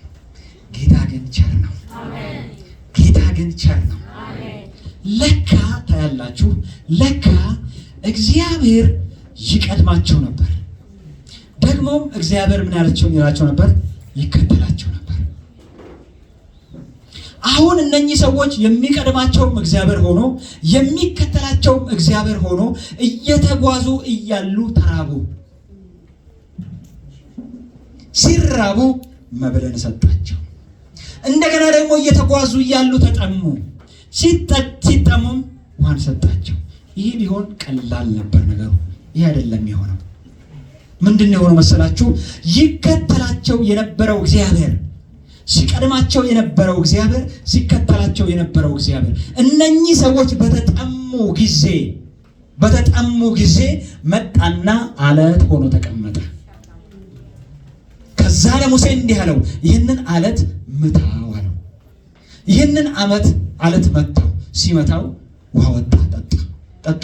ጌታ ግን ቸር ነው። ጌታ ግን ቸር ነው። ለካ ታያላችሁ፣ ለካ እግዚአብሔር ይቀድማቸው ነበር። ደግሞም እግዚአብሔር ምን ይላቸው ነበር? ይከተላቸው ነበር። አሁን እነኚህ ሰዎች የሚቀድማቸውም እግዚአብሔር ሆኖ የሚከተላቸውም እግዚአብሔር ሆኖ እየተጓዙ እያሉ ተራቡ። ሲራቡ መብልን ሰጣቸው። እንደገና ደግሞ እየተጓዙ እያሉ ተጠሙ። ሲጠሙም ውሃን ሰጣቸው። ይህ ቢሆን ቀላል ነበር ነገሩ። ይህ አይደለም የሆነው። ምንድን ነው የሆነው መሰላችሁ? ይከተላቸው የነበረው እግዚአብሔር፣ ሲቀድማቸው የነበረው እግዚአብሔር፣ ሲከተላቸው የነበረው እግዚአብሔር እነኚህ ሰዎች በተጠሙ ጊዜ መጣና አለት ሆኖ ተቀመጠ። ከዛ ለሙሴ እንዲህ አለው፣ ይህንን አለት ምታው አለው። ይህንን አለት መታው። ሲመታው ውሃ ወጣ፣ ጠጡ።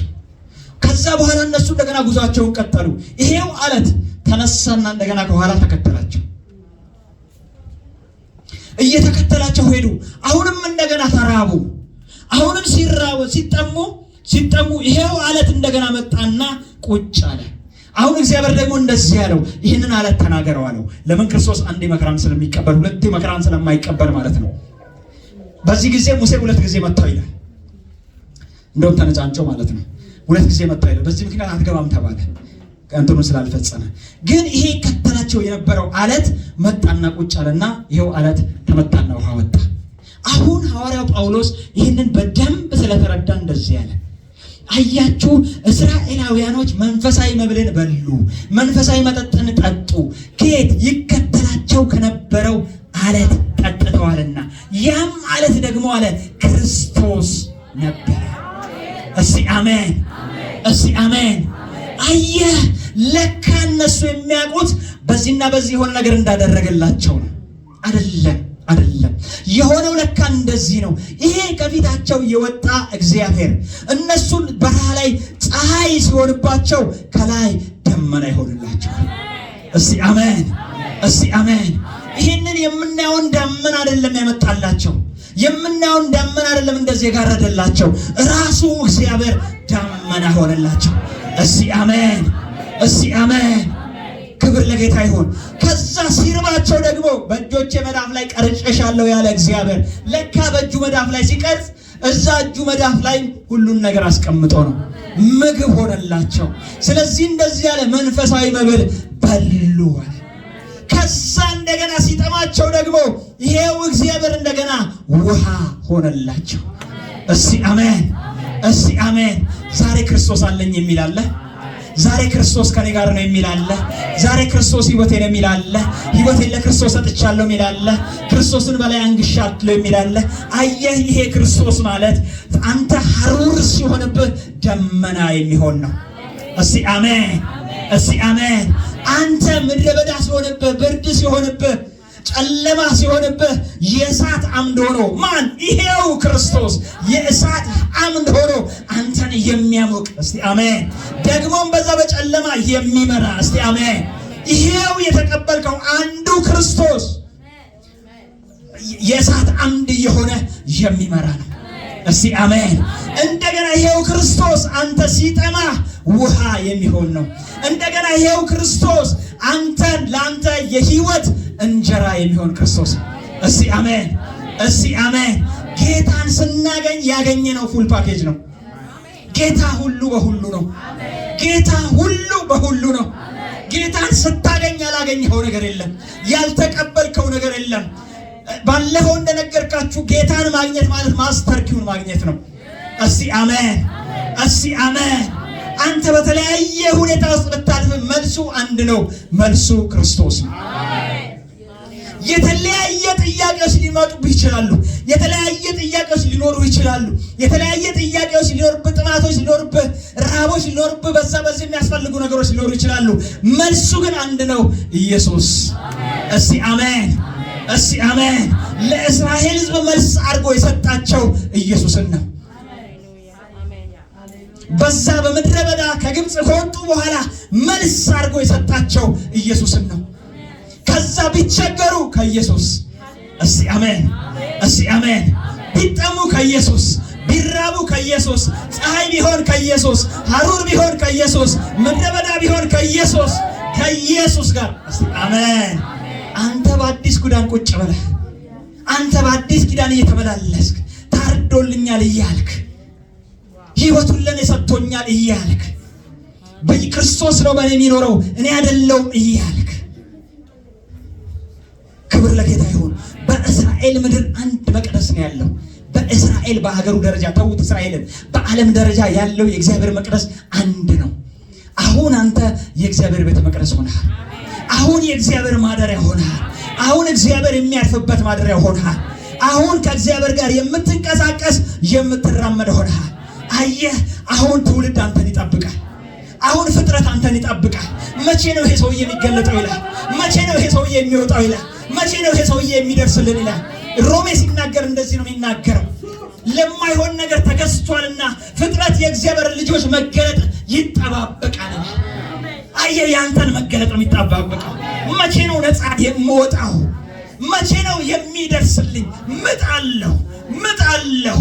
ከዛ በኋላ እነሱ እንደገና ጉዟቸውን ቀጠሉ። ይሄው አለት ተነሳና እንደገና ከኋላ ተከተላቸው። እየተከተላቸው ሄዱ። አሁንም እንደገና ተራቡ። አሁንም ሲጠሙ ይሄው አለት እንደገና መጣና ቁጭ አለ። አሁን እግዚአብሔር ደግሞ እንደዚህ ያለው፣ ይህንን አለት ተናገረው አለው። ለምን? ክርስቶስ አንዴ መከራን ስለሚቀበል፣ ሁለቴ መከራን ስለማይቀበል ማለት ነው። በዚህ ጊዜ ሙሴ 2 ጊዜ መታው ይላል። እንደውም ተነጫንጨው ማለት ነው። 2 ጊዜ መታው ይላል። በዚህ ምክንያት አትገባም ተባለ፣ እንትኑን ስላልፈጸመ። ግን ይሄ ከተላቸው የነበረው አለት መጣና ቁጭ አለና ይሄው አለት ተመታና ውሃ ወጣ። አሁን ሐዋርያው ጳውሎስ ይህንን በደንብ ስለተረዳ እንደዚህ ያለ፣ አያችሁ፣ እስራኤላውያኖች መንፈሳዊ መብልን በሉ፣ መንፈሳዊ መጠጥን ጠጡ። ከየት? ይከተላቸው ከነበረው አለት ጠጥተዋልና፣ ያም አለት ደግሞ አለ ክርስቶስ ነበረ። እስቲ አሜን፣ እስቲ አሜን። አየህ፣ ለካ እነሱ የሚያውቁት በዚህና በዚህ የሆነ ነገር እንዳደረገላቸው ነው። አይደለም የሆነው። ለካ እንደዚህ ነው። ይሄ ከፊታቸው የወጣ እግዚአብሔር እነሱን በረሃ ላይ ፀሐይ ሲሆንባቸው ከላይ ደመና ይሆንላቸዋል። እስቲ አሜን፣ እስቲ አሜን። ይህንን የምናየውን ደመና አይደለም ያመጣላቸው፣ የምናየውን ደመና አይደለም እንደዚህ የጋረደላቸው። ራሱ እግዚአብሔር ደመና ሆነላቸው። እስቲ አሜን፣ እስቲ አሜን። ክብር ለጌታ ይሁን። ከዛ ሲርባቸው ደግሞ በእጆቼ መዳፍ ላይ ቀርጬሻለሁ ያለ እግዚአብሔር ለካ በእጁ መዳፍ ላይ ሲቀርጽ እዛ እጁ መዳፍ ላይ ሁሉን ነገር አስቀምጦ ነው። ምግብ ሆነላቸው። ስለዚህ እንደዚህ ያለ መንፈሳዊ መብል በሉ። ከዛ እንደገና ሲጠማቸው ደግሞ ይሄው እግዚአብሔር እንደገና ውሃ ሆነላቸው። እስቲ አሜን፣ እስቲ አሜን። ዛሬ ክርስቶስ አለኝ የሚል አለ። ዛሬ ክርስቶስ ከኔ ጋር ነው የሚል አለ። ዛሬ ክርስቶስ ሕይወቴ ነው የሚል አለ። ሕይወቴን ለክርስቶስ ሰጥቻለሁ የሚል አለ። ክርስቶስን በላይ አንግሻለሁ የሚል አለ። አየህ፣ ይሄ ክርስቶስ ማለት አንተ ሐሩር ሲሆንብህ ደመና የሚሆን ነው። እስቲ አሜን፣ እስቲ አሜን። አንተ ምድረ በዳ ሲሆንብህ፣ ብርድ ሲሆንብህ፣ ጨለማ ሲሆንብህ የእሳት አምድ ሆኖ ማን? ይሄው ክርስቶስ የእሳት አምድ ሆኖ አንተን የሚያሞቅ እስቲ አሜን። ደግሞም በዛ በጨለማ የሚመራ እስቲ አሜን። ይሄው የተቀበልከው አንዱ ክርስቶስ የእሳት አምድ የሆነ የሚመራ ነው። እስቲ አሜን። እንደገና ይሄው ክርስቶስ አንተ ሲጠማ ውሃ የሚሆን ነው። እንደገና ይሄው ክርስቶስ አንተን ለአንተ የህይወት እንጀራ የሚሆን ክርስቶስ። እስቲ አሜን፣ እስቲ አሜን። ጌታን ስናገኝ ያገኘነው ፉል ፓኬጅ ነው። ጌታ ሁሉ በሁሉ ነው። ጌታ ሁሉ በሁሉ ነው። ጌታን ስታገኝ ያላገኘኸው ነገር የለም፣ ያልተቀበልከው ነገር የለም። ባለፈው እንደነገርካችሁ ጌታን ማግኘት ማለት ማስተር ኪውን ማግኘት ነው። እስቲ አሜን፣ እስቲ አሜን። አንተ በተለያየ ሁኔታ ውስጥ ብታልፍ መልሱ አንድ ነው። መልሱ ክርስቶስ ነው። የተለያየ ጥያቄዎች ሊመጡብህ ይችላሉ። የተለያየ ጥያቄዎች ሊኖሩ ይችላሉ። የተለያየ ጥያቄዎች ሊኖርብህ፣ ጥማቶች ሊኖርብህ፣ ረሃቦች ሊኖርብህ፣ በዛ በዚህ የሚያስፈልጉ ነገሮች ሊኖሩ ይችላሉ። መልሱ ግን አንድ ነው፣ ኢየሱስ። እስቲ አሜን፣ እስቲ አሜን። ለእስራኤል ሕዝብ መልስ አድርጎ የሰጣቸው ኢየሱስን ነው። በዛ በምድረ በዳ ከግብፅ ከወጡ በኋላ መልስ አድርጎ የሰጣቸው ኢየሱስን ነው። ከዛ ቢቸገሩ ከኢየሱስ፣ እስቲ አሜን፣ እስቲ አሜን። ቢጠሙ ከኢየሱስ፣ ቢራቡ ከኢየሱስ፣ ፀሐይ ቢሆን ከኢየሱስ፣ ሐሩር ቢሆን ከኢየሱስ፣ ምድረ በዳ ቢሆን ከኢየሱስ፣ ከኢየሱስ ጋር እስቲ አሜን። አንተ በአዲስ ኪዳን ቁጭ ብለህ፣ አንተ በአዲስ ኪዳን እየተመላለስክ ታርዶልኛል እያልክ ሕይወቱን ለኔ ሰጥቶኛል እያልክ በክርስቶስ ነው በኔ የሚኖረው እኔ አይደለሁም እያልክ ክብር ለጌታ ይሁን። በእስራኤል ምድር አንድ መቅደስ ነው ያለው። በእስራኤል በሀገሩ ደረጃ ተውት እስራኤልን፣ በዓለም ደረጃ ያለው የእግዚአብሔር መቅደስ አንድ ነው። አሁን አንተ የእግዚአብሔር ቤተ መቅደስ ሆነሃል። አሁን የእግዚአብሔር ማደሪያ ሆነሃል። አሁን እግዚአብሔር የሚያርፍበት ማደሪያ ሆነሃል። አሁን ከእግዚአብሔር ጋር የምትንቀሳቀስ የምትራመድ ሆነሃል። አየህ፣ አሁን ትውልድ አንተን ይጠብቃል። አሁን ፍጥረት አንተን ይጠብቃል። መቼ ነው ይሄ ሰውዬ የሚገለጠው ይላል። መቼ ነው ይሄ ሰውዬ የሚወጣው ይላል። መቼ ነው ይሄ ሰውዬ የሚደርስልን ይላል። ሮሜ ሲናገር እንደዚህ ነው የሚናገረው። ለማይሆን ነገር ተገዝቷልና ፍጥረት የእግዚአብሔር ልጆች መገለጥ ይጠባበቃል። አየህ፣ ያንተን መገለጥ ነው የሚጠባበቀው። መቼ ነው ነፃ የምወጣው? መቼ ነው የሚደርስልኝ? ምጣለሁ፣ ምጣለሁ።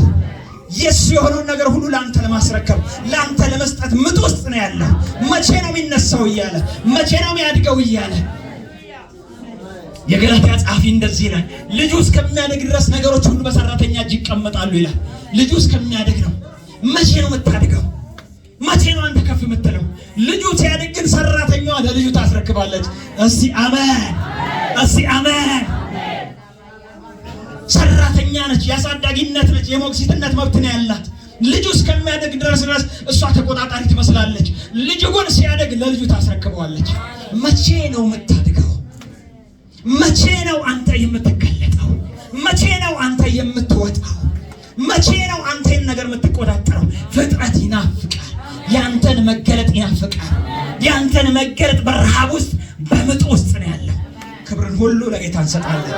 የሱ የሆነውን ነገር ሁሉ ለአንተ ለማስረከብ ለአንተ ለመስጠት ምጥ ውስጥ ነው ያለው። መቼ ነው የሚነሳው እያለ፣ መቼ ነው የሚያድገው እያለ። የገላትያ ጸሐፊ እንደዚህ ይላል፣ ልጁ እስከሚያድግ ድረስ ነገሮች ሁሉ በሰራተኛ እጅ ይቀመጣሉ ይላል። ልጁ እስከሚያድግ ነው። መቼ ነው የምታድገው? መቼ ነው አንተ ከፍ የምትለው? ልጁ ሲያድግ ግን ሰራተኛዋ ለልጁ ታስረክባለች። እስቲ አሜን፣ እስቲ አሜን። ሰራተኛ ነች፣ የአሳዳጊነት ነች፣ የሞግዚትነት መብት ነው ያላት። ልጁ እስከሚያድግ ድረስ እሷ ተቆጣጣሪ ትመስላለች። ልጁ ግን ሲያድግ ለልጁ ታስረክበዋለች። መቼ ነው የምታድገው? መቼ ነው አንተ የምትገለጠው? መቼ ነው አንተ የምትወጣው? መቼ ነው አንተ ይህን ነገር የምትቆጣጠረው? ፍጥረት ይናፍቃል፣ ያንተን መገለጥ ይናፍቃል። ያንተን መገለጥ በረሃብ ውስጥ በምጥ ውስጥ ነው ያለው። ክብርን ሁሉ ለጌታ እንሰጣለን።